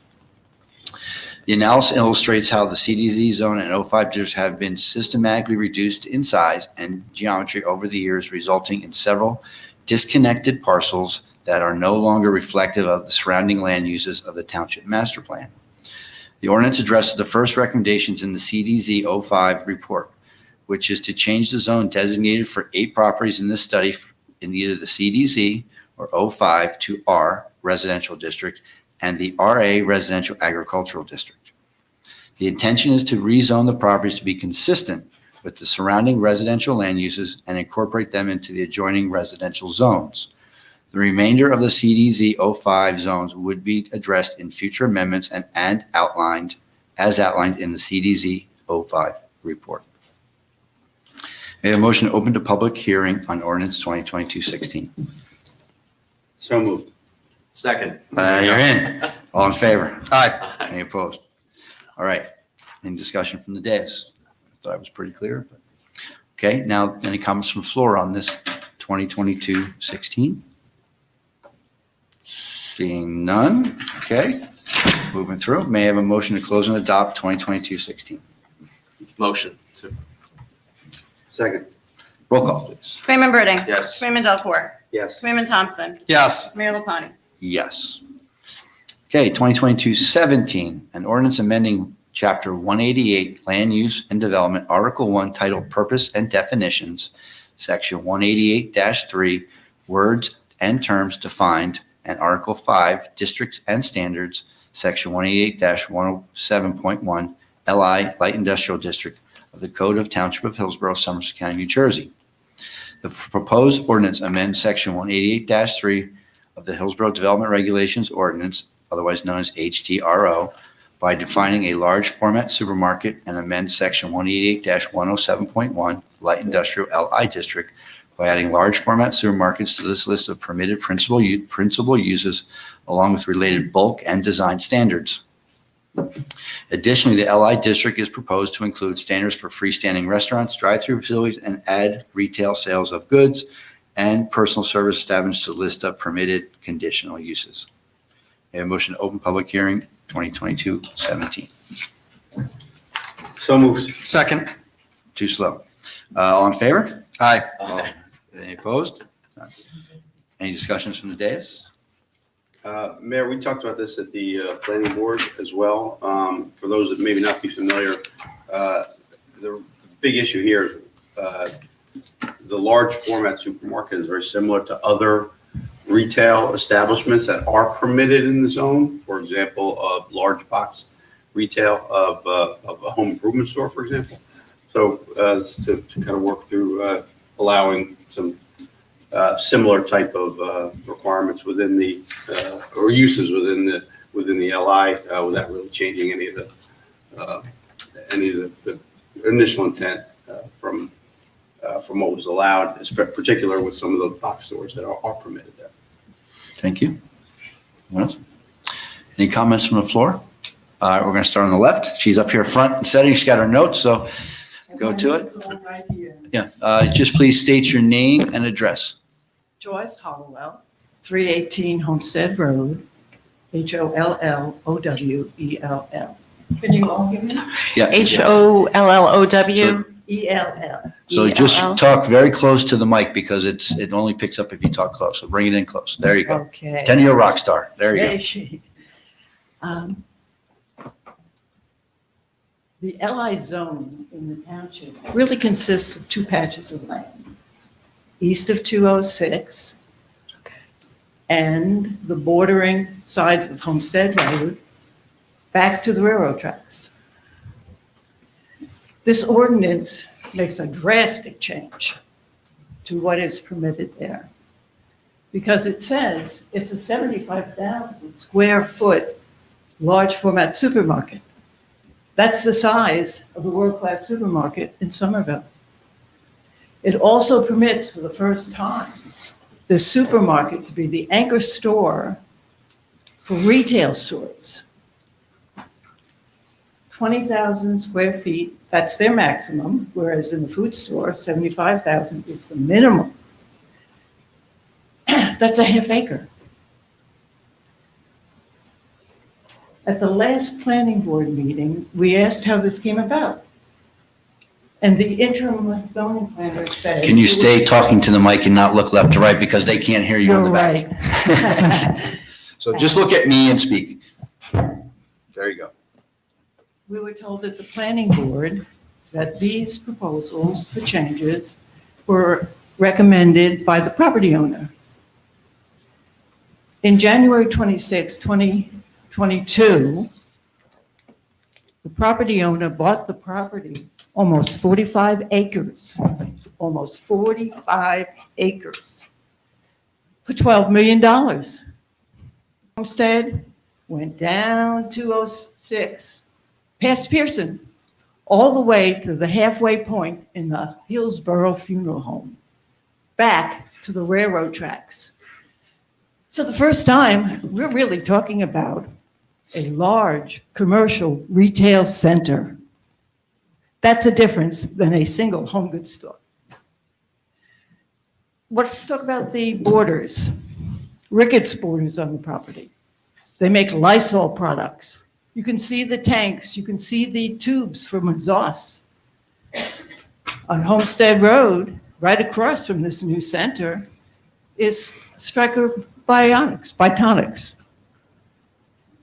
The analysis illustrates how the CDZ zone and O5 districts have been systematically reduced in size and geometry over the years, resulting in several disconnected parcels that are no longer reflective of the surrounding land uses of the Township Master Plan. The ordinance addresses the first recommendations in the CDZ 05 report, which is to change the zone designated for 8 properties in this study in either the CDZ or 05 to R residential district and the RA residential agricultural district. The intention is to rezone the properties to be consistent with the surrounding residential land uses and incorporate them into the adjoining residential zones. The remainder of the CDZ 05 zones would be addressed in future amendments and outlined in the CDZ 05 report. May I have a motion to open to public hearing on ordinance 2022-16? So moved. Second. You're in. All in favor? Aye. Any opposed? All right. Any discussion from the dais? Thought I was pretty clear. But okay, now any comments from the floor on this 2022-16? Seeing none. Okay. Moving through. May I have a motion to close and adopt 2022-16? Motion. Second. Roll call, please. Committeeman Britting, Yes. Committeeman Delcor, Yes. Committeeman Thompson, Yes. Mayor Lapani. Yes. Okay, 2022-17, an ordinance amending Chapter 188, Land Use and Development, Article 1, titled Purpose and Definitions, Section 188-3, Words and Terms Defined, and Article 5, Districts and Standards, Section 188-107.1, LI, Light Industrial District of the Code of Township of Hillsboro, Somerset County, New Jersey. The proposed ordinance amends Section 188-3 of the Hillsboro Development Regulations Ordinance, otherwise known as HDRO, by defining a large format supermarket, and amend Section 188-107.1, Light Industrial LI District, by adding large format supermarkets to this list of permitted principal uses, along with related bulk and design standards. Additionally, the LI District is proposed to include standards for freestanding restaurants, drive-through facilities, and add retail sales of goods and personal service establishments to the list of permitted conditional uses. May I have a motion to open public hearing 2022-17? So moved. Second. Too slow. All in favor? Aye. Any opposed? None. Any discussions from the dais? Mayor, we talked about this at the planning board as well. For those that maybe not be familiar, the big issue here is the large format supermarket is very similar to other retail establishments that are permitted in the zone. For example, a large box retail of a home improvement store, for example. So it's to kind of work through allowing some similar type of requirements within the or uses within the LI without really changing any of the initial intent from what was allowed, particular with some of the box stores that are permitted there. Thank you. Anyone else? Any comments from the floor? We're going to start on the left. She's up here front and setting. She's got her notes, so go to it. Yeah. Just please state your name and address. Joyce Hollowell, 318 Homestead Road, Hollowell. Can you all hear me? Yeah. HOLLOW. ELL. So just talk very close to the mic because it only picks up if you talk close. So bring it in close. There you go. Okay. Pretend you're a rock star. There you go. The LI zone in the township really consists of two patches of land. East of 206 and the bordering sides of Homestead Road back to the railroad tracks. This ordinance makes a drastic change to what is permitted there because it says it's a 75,000 square foot large format supermarket. That's the size of the world-class supermarket in Somerville. It also permits for the first time the supermarket to be the anchor store for retail stores. 20,000 square feet, that's their maximum, whereas in the food store, 75,000 is the minimum. That's a half acre. At the last planning board meeting, we asked how this came about. And the interim zoning planner said. Can you stay talking to the mic and not look left to right because they can't hear you in the back? You're right. So just look at me and speak. There you go. We were told at the planning board that these proposals for changes were recommended by the property owner. In January 26, 2022, the property owner bought the property, almost 45 acres, for $12 million. Homestead went down 206, past Pearson, all the way to the halfway point in the Hillsboro funeral home, back to the railroad tracks. So the first time, we're really talking about a large commercial retail center. That's a difference than a single home goods store. Let's talk about the borders. Ricketts borders on the property. They make Lysol products. You can see the tanks. You can see the tubes from exhausts. On Homestead Road, right across from this new center, is Stryker Bionics.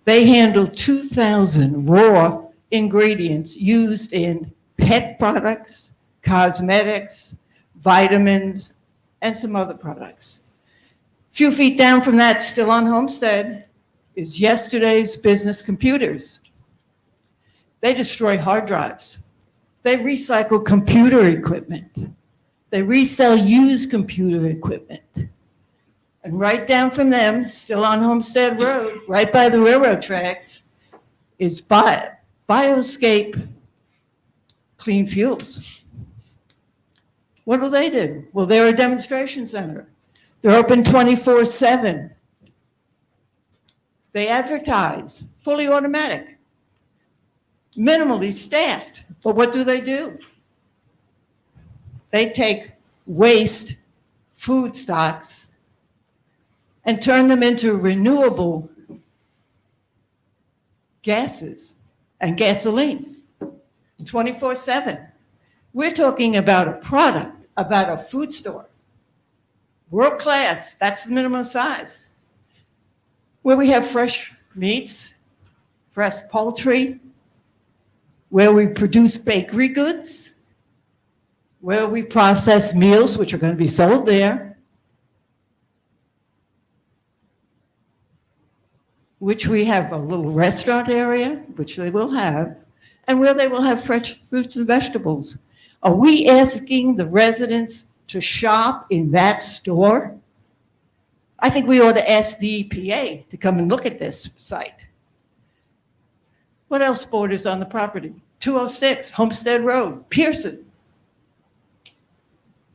They handle 2,000 raw ingredients used in pet products, cosmetics, vitamins, and some other products. A few feet down from that, still on Homestead, is yesterday's business computers. They destroy hard drives. They recycle computer equipment. They resell used computer equipment. And right down from them, still on Homestead Road, right by the railroad tracks, is Bioscape Clean Fuels. What do? Well, they're a demonstration center. They're open 24/7. They advertise, fully automatic, minimally staffed. But what do? They take waste food stocks and turn them into renewable gases and gasoline 24/7. We're talking about a product, about a food store. World class, that's the minimum size. Where we have fresh meats, fresh poultry, where we produce bakery goods, where we process meals which are going to be sold there, which we have a little restaurant area, which they will have, and where they will have fresh fruits and vegetables. Are we asking the residents to shop in that store? I think we ought to ask the EPA to come and look at this site. What else borders on the property? 206 Homestead Road, Pearson.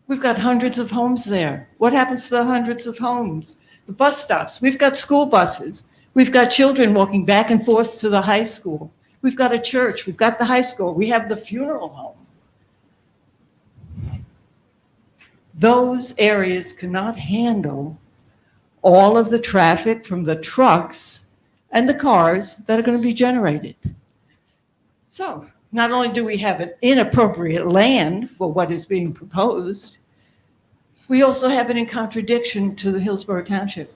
We've got hundreds of homes there. What happens to the hundreds of homes? The bus stops. We've got school buses. We've got children walking back and forth to the high school. We've got a church. We've got the high school. We have the funeral home. Those areas cannot handle all of the traffic from the trucks and the cars that are going to be generated. So not only do we have an inappropriate land for what is being proposed, we also have it in contradiction to the Hillsboro Township.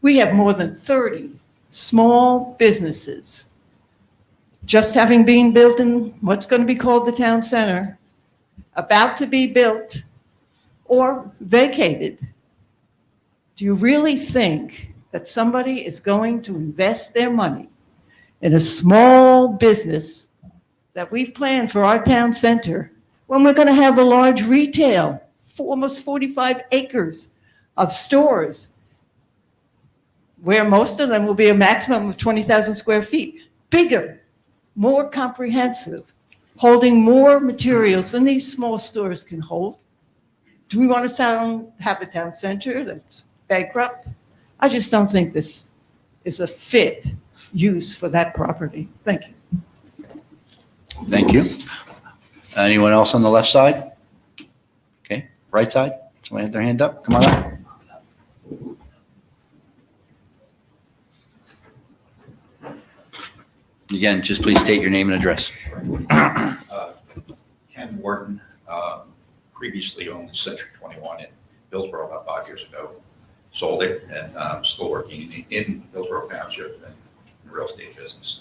We have more than 30 small businesses just having been built in what's going to be called the town center, about to be built or vacated. Do you really think that somebody is going to invest their money in a small business that we've planned for our town center when we're going to have a large retail, for almost 45 acres of stores, where most of them will be a maximum of 20,000 square feet, bigger, more comprehensive, holding more materials than these small stores can hold? Do we want to have a town center that's bankrupt? I just don't think this is a fit use for that property. Thank you. Thank you. Anyone else on the left side? Okay, right side? Somebody have their hand up? Come on up. Again, just please state your name and address. Ken Wharton, previously owned Century 21 in Hillsboro about 5 years ago. Sold it, and I'm still working in Hillsboro Township and in the real estate business.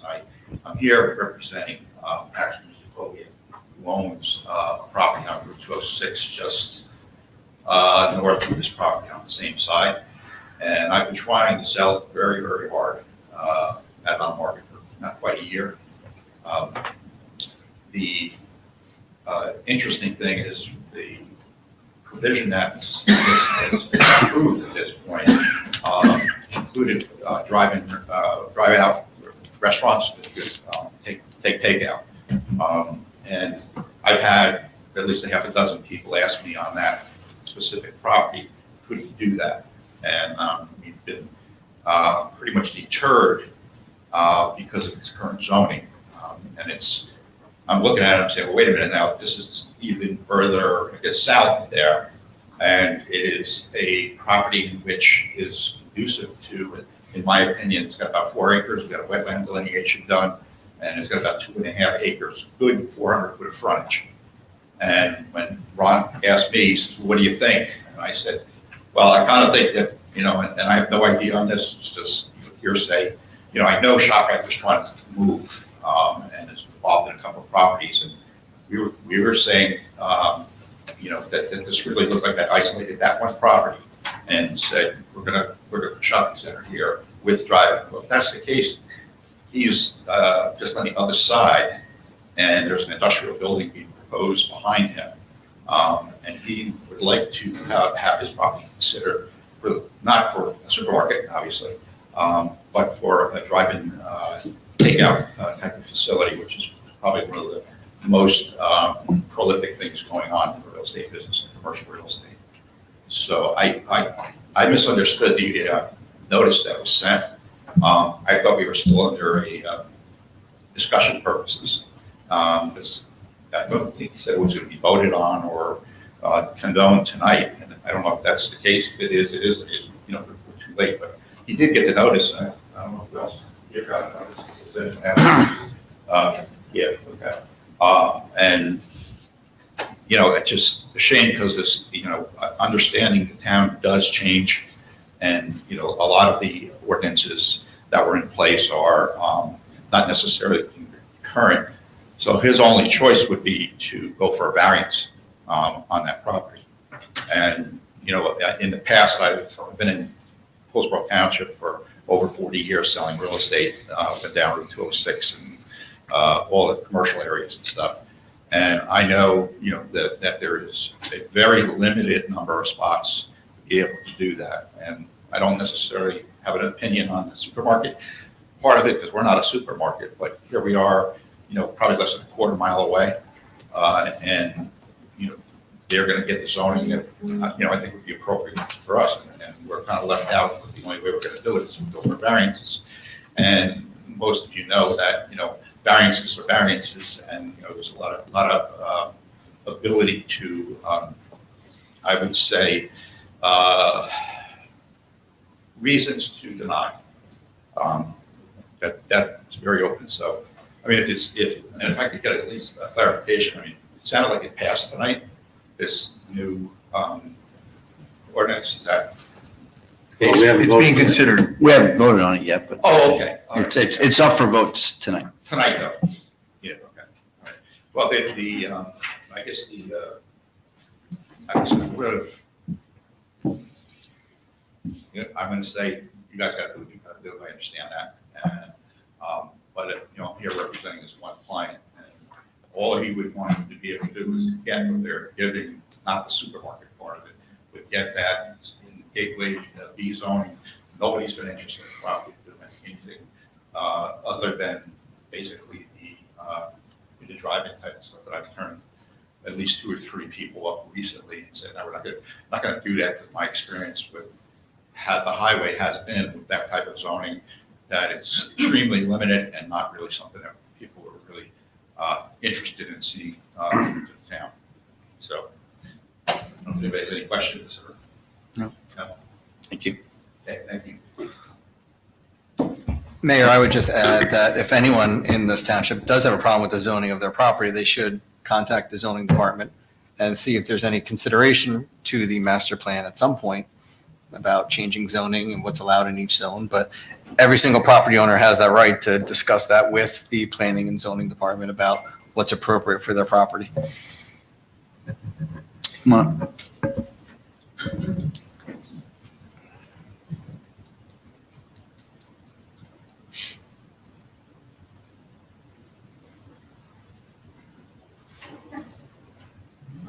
I'm here representing actually Mr. Collier, who owns a property on Route 206 just north of this property on the same side. And I've been trying to sell it very, very hard. Had it on the market for not quite a year. The interesting thing is the provision that's approved at this point included drive-out restaurants that could take takeout. And I've had at least a half a dozen people ask me on that specific property, could you do that? And we've been pretty much deterred because of its current zoning. I'm looking at it and saying, well, wait a minute now, this is even further, I guess, south there. And it is a property which is conducive to, in my opinion, it's got about 4 acres, we've got a wetland delineation done, and it's got about 2.5 acres, good 400 foot of frontage. And when Ron asked me, he said, what do you think? And I said, well, I kind of think that, and I have no idea on this, it's just hearsay. I know ShopRite was trying to move, involved in a couple of properties, and we were saying, that this really looked like that isolated that one property and said, we're gonna put a shopping center here with driving. Well, if that's the case, he's just on the other side, and there's an industrial building being proposed behind him. And he would like to have his property considered not for a supermarket, obviously, but for a drive-in takeout type of facility, which is probably one of the most prolific things going on in the real estate business and commercial real estate. So I misunderstood the notice that was sent. I thought we were still under a discussion purposes. I don't think he said it was going to be voted on or condoned tonight. And I don't know if that's the case. If it is, we're too late. But he did get the notice. I don't know who else. You got a notice. Yeah, okay. And it's just a shame because this, understanding the town does change, and a lot of the ordinances that were in place are not necessarily current. So his only choice would be to go for a variance on that property. And in the past, I've been in Hillsboro Township for over 40 years selling real estate, went down Route 206 and all the commercial areas and stuff. And I know, that there is a very limited number of spots to be able to do that. And I don't necessarily have an opinion on the supermarket part of it because we're not a supermarket, but here we are, probably less than a quarter mile away. And, they're going to get the zoning that, I think would be appropriate for us. And we're kind of left out. The only way we're going to do it is go for variances. And most of you know that, variances are variances, and there's a lot of ability to, I would say, reasons to deny. That's very open. So, I mean, and if I could get at least a clarification, I mean, it sounded like it passed tonight. This new ordinance, is that? It's being considered. We haven't voted on it yet, but. Oh, okay. It's up for votes tonight. Tonight, though. Yeah, okay. All right. Well, I guess I'm going to say you guys got to do what you got to do. I understand that. And, but I'm here representing this one client, and all he would want him to be able to do is get what they're giving, not the supermarket part of it, but get that in the gateway B zoning. Nobody's been interested in property doing anything other than basically the drive-in type of stuff that I've turned at least 2 or 3 people up recently and said, no, we're not going to do that. With my experience with how the highway has been with that type of zoning, that it's extremely limited and not really something that people are really interested in seeing in the town. So, I don't know if anybody has any questions or. No. Thank you. Okay, thank you. Mayor, I would just add that if anyone in this township does have a problem with the zoning of their property, they should contact the zoning department and see if there's any consideration to the master plan at some point about changing zoning and what's allowed in each zone. But every single property owner has that right to discuss that with the planning and zoning department about what's appropriate for their property. Come on.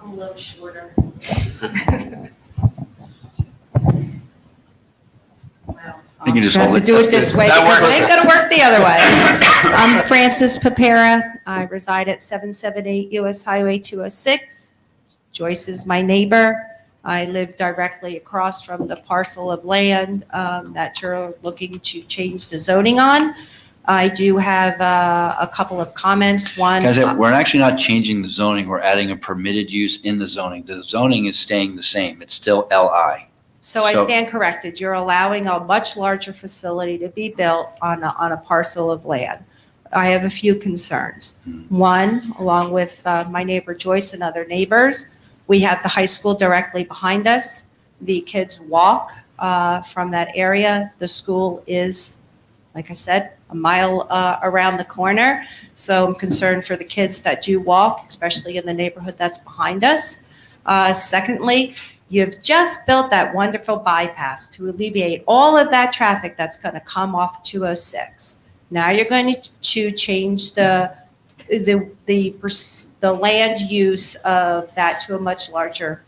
I'm a little shorter. You can just I'll hold have it. to do it this way That because works. it ain't gonna work the other way. I'm Frances Papera. I reside at 778 US Highway 206. Joyce is my neighbor. I live directly across from the parcel of land that you're looking to change the zoning on. I do have a couple of comments. One, Guys, we're actually not changing the zoning. We're adding a permitted use in the zoning. The zoning is staying the same. It's still LI. so I stand corrected. You're allowing a much larger facility to be built on a parcel of land. I have a few concerns. One, along with my neighbor Joyce and other neighbors, we have the high school directly behind us. The kids walk from that area. The school is, like I said, a mile around the corner. So I'm concerned for the kids that do walk, especially in the neighborhood that's behind us. Secondly, you've just built that wonderful bypass to alleviate all of that traffic that's going to come off 206. Now you're going to change the land use of that to a much larger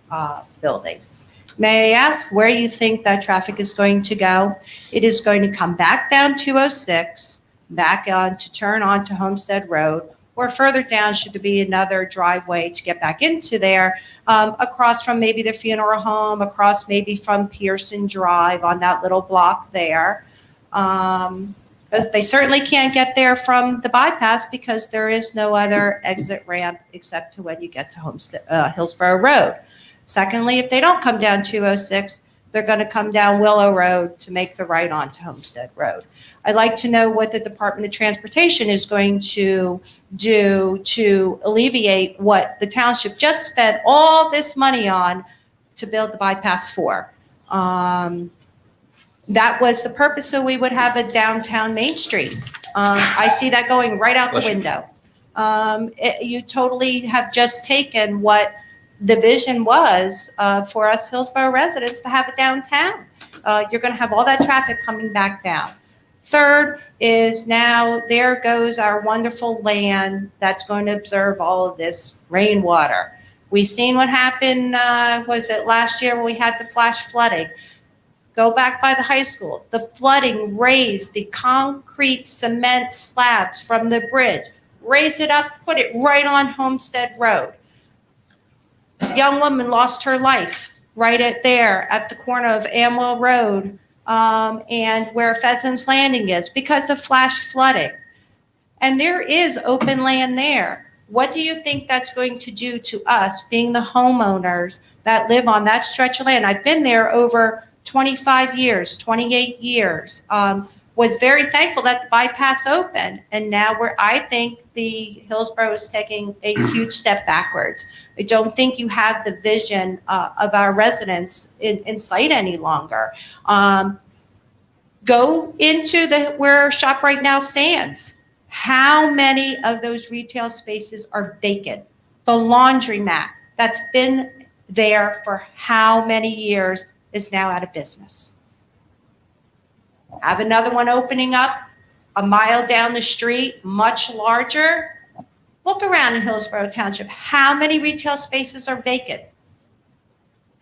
building. May I ask where you think that traffic is going to go? It is going to come back down 206, back on to turn onto Homestead Road, or further down should there be another driveway to get back into there, across from maybe the funeral home, across maybe from Pearson Drive on that little block there. Because they certainly can't get there from the bypass because there is no other exit ramp except to when you get to Hillsboro Road. Secondly, if they don't come down 206, they're going to come down Willow Road to make the right onto Homestead Road. I'd like to know what the Department of Transportation is going to do to alleviate what the township just spent all this money on to build the bypass for. That was the purpose, so we would have a downtown Main Street. I see that going right out the window. You totally have just taken what the vision was for us Hillsboro residents to have a downtown. You're going to have all that traffic coming back down. Third is now there goes our wonderful land that's going to absorb all of this rainwater. We've seen what happened, was it last year when we had the flash flooding? Go back by the high school. The flooding raised the concrete cement slabs from the bridge, raised it up, put it right on Homestead Road. A young woman lost her life right there at the corner of Amwell Road and where Pheasants Landing is because of flash flooding. And there is open land there. What do you think that's going to do to us being the homeowners that live on that stretch of land? I've been there over 25 years, 28 years, was very thankful that the bypass opened. And now I think the Hillsboro is taking a huge step backwards. I don't think you have the vision of our residents in sight any longer. Go into where ShopRite now stands. How many of those retail spaces are vacant? The laundromat that's been there for how many years is now out of business. Have another one opening up a mile down the street, much larger. Look around in Hillsboro Township. How many retail spaces are vacant?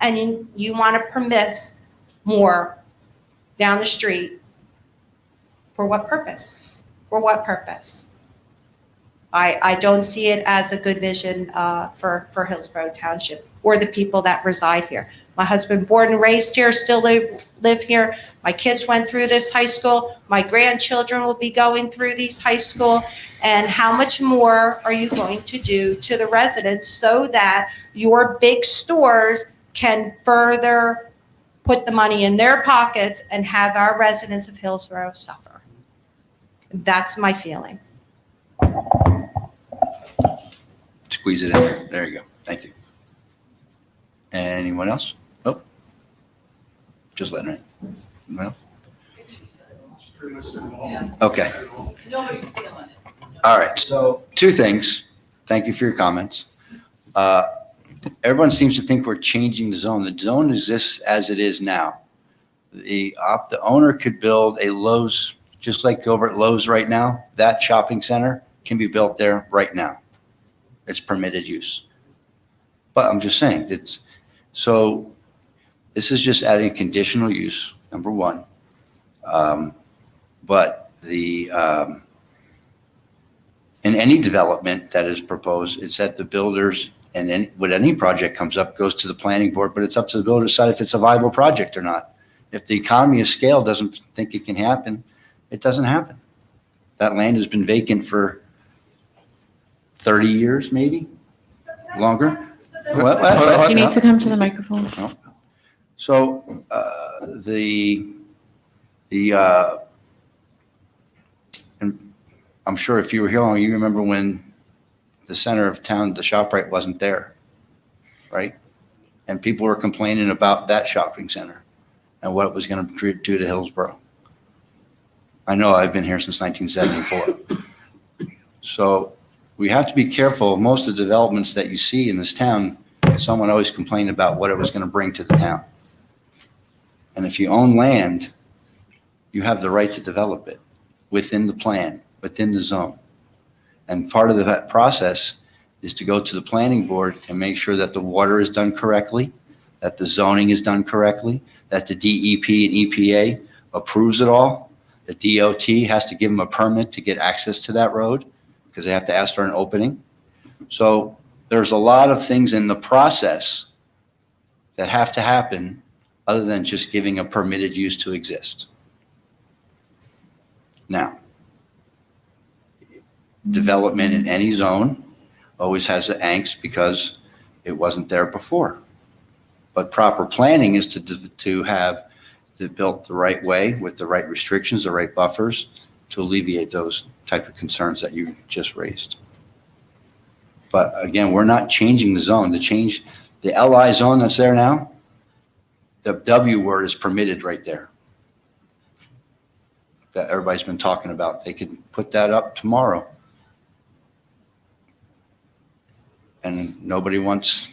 And you want to permit more down the street. For what purpose? For what purpose? I don't see it as a good vision for Hillsboro Township or the people that reside here. My husband, born and raised here, still live here. My kids went through this high school. My grandchildren will be going through these high school. And how much more are you going to do to the residents so that your big stores can further put the money in their pockets and have our residents of Hillsboro suffer? That's my feeling. Squeeze it in there. There you go. Thank you. Anyone else? Nope. Just letting it. Anyone else? Okay. Nobody's feeling it. All right. So 2 things. Thank you for your comments. Everyone seems to think we're changing the zone. The zone exists as it is now. The owner could build a Lowe's, just like over at Lowe's right now. That shopping center can be built there right now. It's permitted use. But I'm just saying, so this is just adding conditional use, number 1. But in any development that is proposed, it's that the builders, and then when any project comes up, goes to the planning board, but it's up to the builder to decide if it's a viable project or not. If the economy of scale doesn't think it can happen, it doesn't happen. That land has been vacant for 30 years, maybe longer. What? You need to come to the microphone. So and I'm sure if you were here long, you remember when the center of town, the ShopRite wasn't there, right? And people were complaining about that shopping center and what it was going to do to Hillsboro. I know I've been here since 1974. So we have to be careful. Most of the developments that you see in this town, someone always complained about what it was going to bring to the town. And if you own land, you have the right to develop it within the plan, within the zone. And part of that process is to go to the planning board and make sure that the water is done correctly, that the zoning is done correctly, that the DEP and EPA approves it all. The DOT has to give them a permit to get access to that road because they have to ask for an opening. So there's a lot of things in the process that have to happen other than just giving a permitted use to exist. Now, development in any zone always has the angst because it wasn't there before. But proper planning is to have it built the right way with the right restrictions, the right buffers to alleviate those type of concerns that you just raised. But again, we're not changing the zone. The LI zone that's there now, the W word is permitted right there. That everybody's been talking about. They could put that up tomorrow. And nobody wants,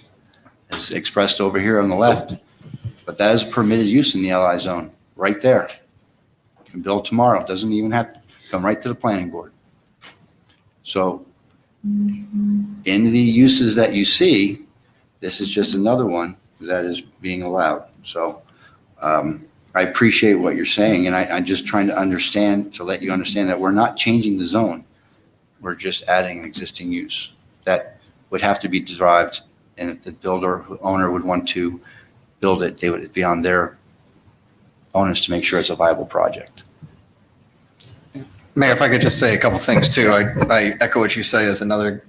as expressed over here on the left, but that is permitted use in the LI zone, right there. You can build tomorrow. It doesn't even have to come right to the planning board. So in the uses that you see, this is just another one that is being allowed. So I appreciate what you're saying, and I'm just trying to understand, to let you understand that we're not changing the zone. We're just adding an existing use that would have to be derived, and if the owner would want to build it, they would be on their onus to make sure it's a viable project. Mayor, if I could just say a couple things too. I echo what you say as another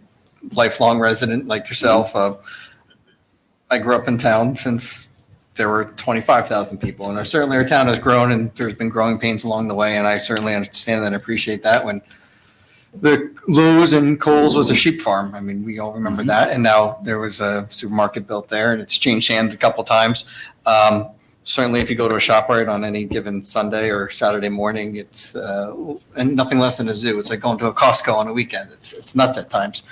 lifelong resident like yourself. I grew up in town since there were 25,000 people, and certainly our town has grown and there's been growing pains along the way, and I certainly understand that and appreciate that. When the Lowe's and Kohl's was a sheep farm. I mean, we all remember that. And now there was a supermarket built there, and it's changed hands a couple times. Certainly, if you go to a ShopRite on any given Sunday or Saturday morning, it's and nothing less than a zoo. It's like going to a Costco on a weekend. It's nuts at times.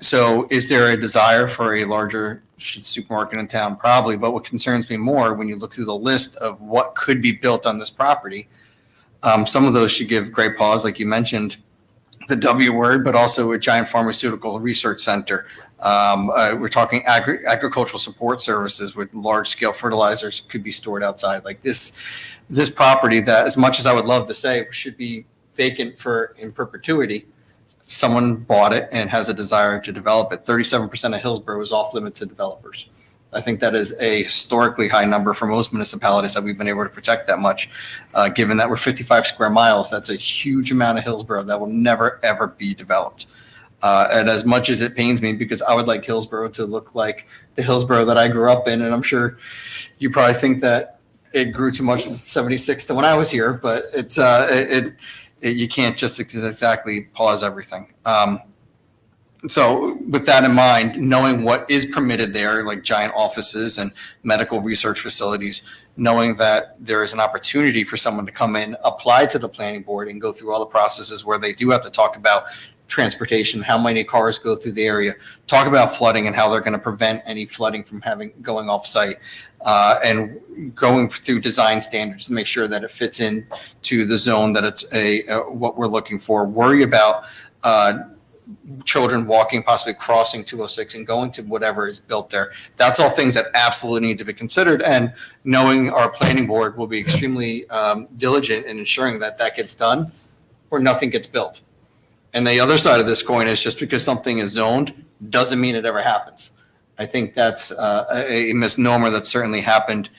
So is there a desire for a larger supermarket in town? Probably. But what concerns me more when you look through the list of what could be built on this property, some of those should give great pause, like you mentioned, the W word, but also a giant pharmaceutical research center. We're talking agricultural support services with large scale fertilizers could be stored outside. Like this property that, as much as I would love to say should be vacant in perpetuity, someone bought it and has a desire to develop it. 37% of Hillsboro is off limits to developers. I think that is a historically high number for most municipalities that we've been able to protect that much. Given that we're 55 square miles, that's a huge amount of Hillsboro that will never, ever be developed. And as much as it pains me, because I would like Hillsboro to look like the Hillsboro that I grew up in, and I'm sure you probably think that it grew too much in 76 to when I was here, but it's you can't just exactly pause everything. So with that in mind, knowing what is permitted there, like giant offices and medical research facilities, knowing that there is an opportunity for someone to come in, apply to the planning board and go through all the processes where they do have to talk about transportation, how many cars go through the area, talk about flooding and how they're going to prevent any flooding from going off site, and going through design standards to make sure that it fits in to the zone that it's what we're looking for. Worry about children walking, possibly crossing 206 and going to whatever is built there. That's all things that absolutely need to be considered. And knowing our planning board will be extremely diligent in ensuring that that gets done or nothing gets built. And the other side of this coin is just because something is zoned doesn't mean it ever happens. I think that's a misnomer that certainly happened,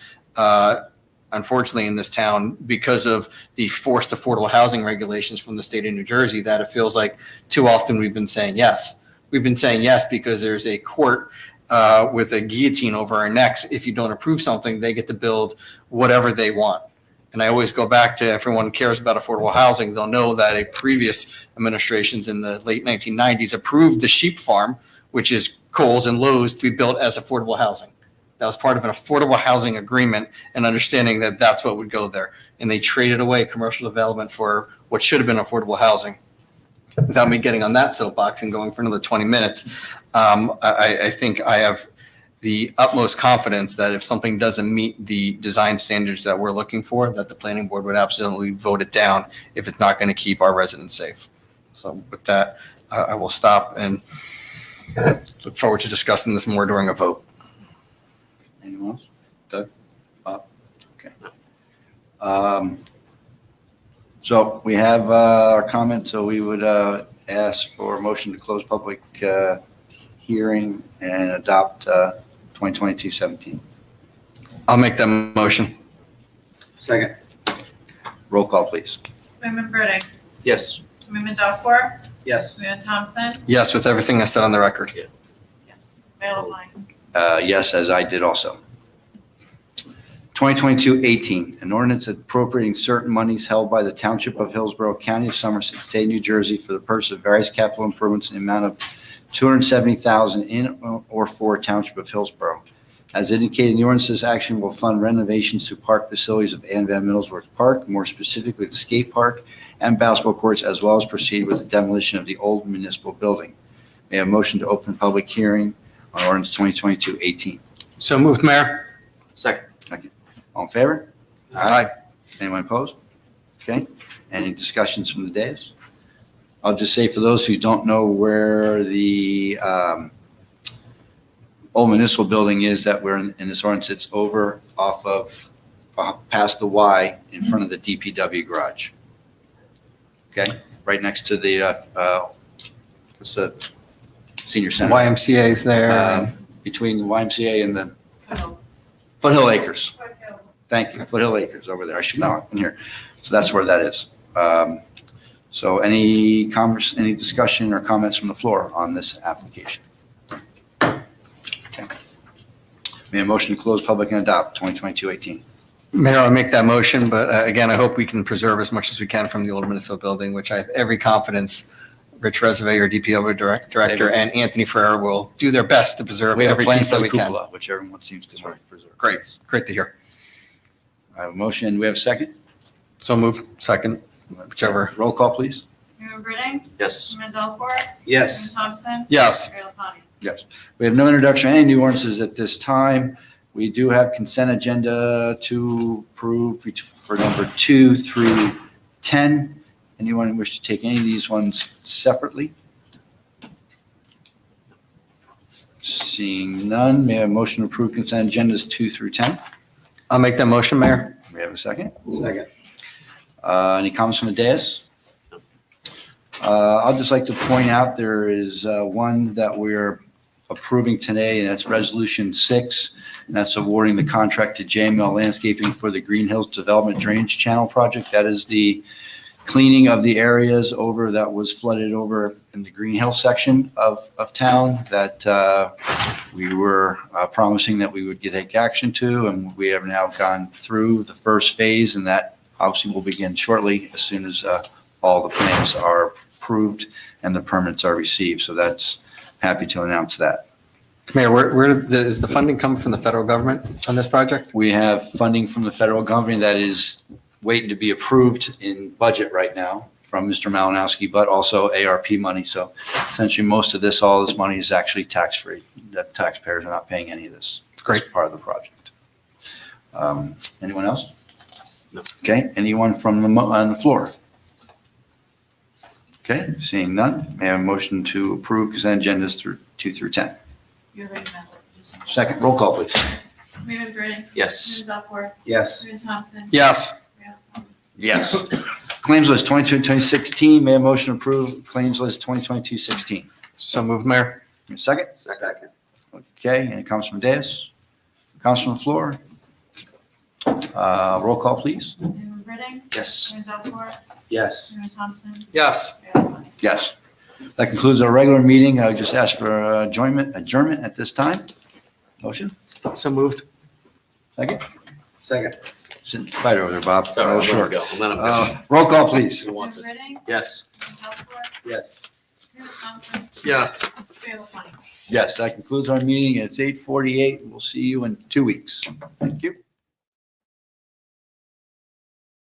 unfortunately, in this town because of the forced affordable housing regulations from the state of New Jersey, that it feels like too often we've been saying yes. We've been saying yes because there's a court with a guillotine over our necks. If you don't approve something, they get to build whatever they want. And I always go back to, everyone cares about affordable housing. They'll know that a previous administrations in the late 1990s approved the sheep farm, which is Kohl's and Lowe's, to be built as affordable housing. that was part of an affordable housing agreement and understanding that that's what would go there. And they traded away commercial development for what should have been affordable housing. Without me getting on that soapbox and going for another 20 minutes, I think I have the utmost confidence that if something doesn't meet the design standards that we're looking for, that the planning board would absolutely vote it down if it's not going to keep our residents safe. So with that, I will stop and look forward to discussing this more during a vote. Anyone else? Doug? Bob? Okay. So we have our comment, so we would ask for a motion to close public hearing and adopt 2022-17. I'll make that motion. Second. Roll call, please. Commitment Britting. Yes. Commitment Delport. Yes. Commitment Thompson. Yes, with everything I said on the record. Mayor LaPlante. Yes, as I did also. 2022-18, an ordinance appropriating certain monies held by the Township of Hillsboro, County of Somerset, State of New Jersey for the purpose of various capital improvements in the amount of $270,000 in or for Township of Hillsboro. As indicated in the ordinance, this action will fund renovations to park facilities of Ann Van Middlesworth Park, more specifically the skate park and basketball courts, as well as proceed with the demolition of the old municipal building. May I have a motion to open public hearing on ordinance 2022-18? So moved, Mayor. Second. All in favor? Aye. Anyone opposed? Okay. Any discussions from the dais? I'll just say for those who don't know where the old municipal building is that we're in this ordinance, it's over off of past the Y in front of the DPW garage. Okay, right next to the what's the senior center? YMCA's there. Between the YMCA and the Foothill Acres. Thank you, Foothill Acres over there. I should know, I'm here. So that's where that is. So any discussion or comments from the floor on this application? Okay. May I motion to close public and adopt 2022-18? Mayor, I'll make that motion, but again, I hope we can preserve as much as we can from the old municipal building, which I have every confidence Rich Reserve, our DPW director, and Anthony Ferrer will do their best to preserve We have every plans piece for that the we can. cupola, which everyone seems to want to preserve. Great, great to hear. I have a motion. Do we have a second? So moved, second, whichever. Roll call, please. Commitment Britting. Yes. Commitment Delport. Yes. Commitment Thompson. Yes. Mayor LaPlante. Yes. We have no introduction of any new ordinances at this time. We do have consent agenda to approve for number 2 through 10. Anyone wish to take any of these ones separately? Seeing none, may I have a motion to approve consent agendas 2 through 10? I'll make that motion, Mayor. We have a second? Second. Any comments from the dais? I'll just like to point out there is one that we're approving today, and that's Resolution 6, and that's awarding the contract to JML Landscaping for the Green Hills Development Drainage Channel Project. That is the cleaning of the areas over that was flooded over in the Green Hill section of town that we were promising that we would take action to, and we have now gone through the first phase, and that obviously will begin shortly as soon as all the plans are approved and the permits are received. So that's happy to announce that. Mayor, does the funding come from the federal government on this project? We have funding from the federal government that is waiting to be approved in budget right now from Mr. Malinowski, but also ARP money. So essentially most of this, all this money is actually tax-free. The taxpayers are not paying any of this. Great. It's part of the project. Anyone else? No. Okay, anyone from on the floor? Okay, seeing none, may I have a motion to approve consent agendas through 2 through 10? You're ready, Mayor. Second, roll call, please. Commitment Britting. Yes. Commitment Delport. Yes. Commitment Thompson. Yes. Mayor LaPlante. Yes. Claims list 2022-2016, may I have a motion to approve claims list 2022-16? So moved, Mayor. Second? Second. Okay, any comments from dais? Comments from the floor? Roll call, please. Commitment Britting. Yes. Commitment Delport. Yes. Commitment Thompson. Yes. Mayor LaPlante. Yes. That concludes our regular meeting. I would just ask for adjournment at this time. Motion? So moved. Second? Second. Sitting right over there, Bob. Sorry, let him go. Let him go. Roll call, please. Who wants it? Commitment Britting. Yes. Commitment Delport. Yes. Yes. Yes, that concludes our meeting. It's 8:48. We'll see you in 2 weeks. Thank you.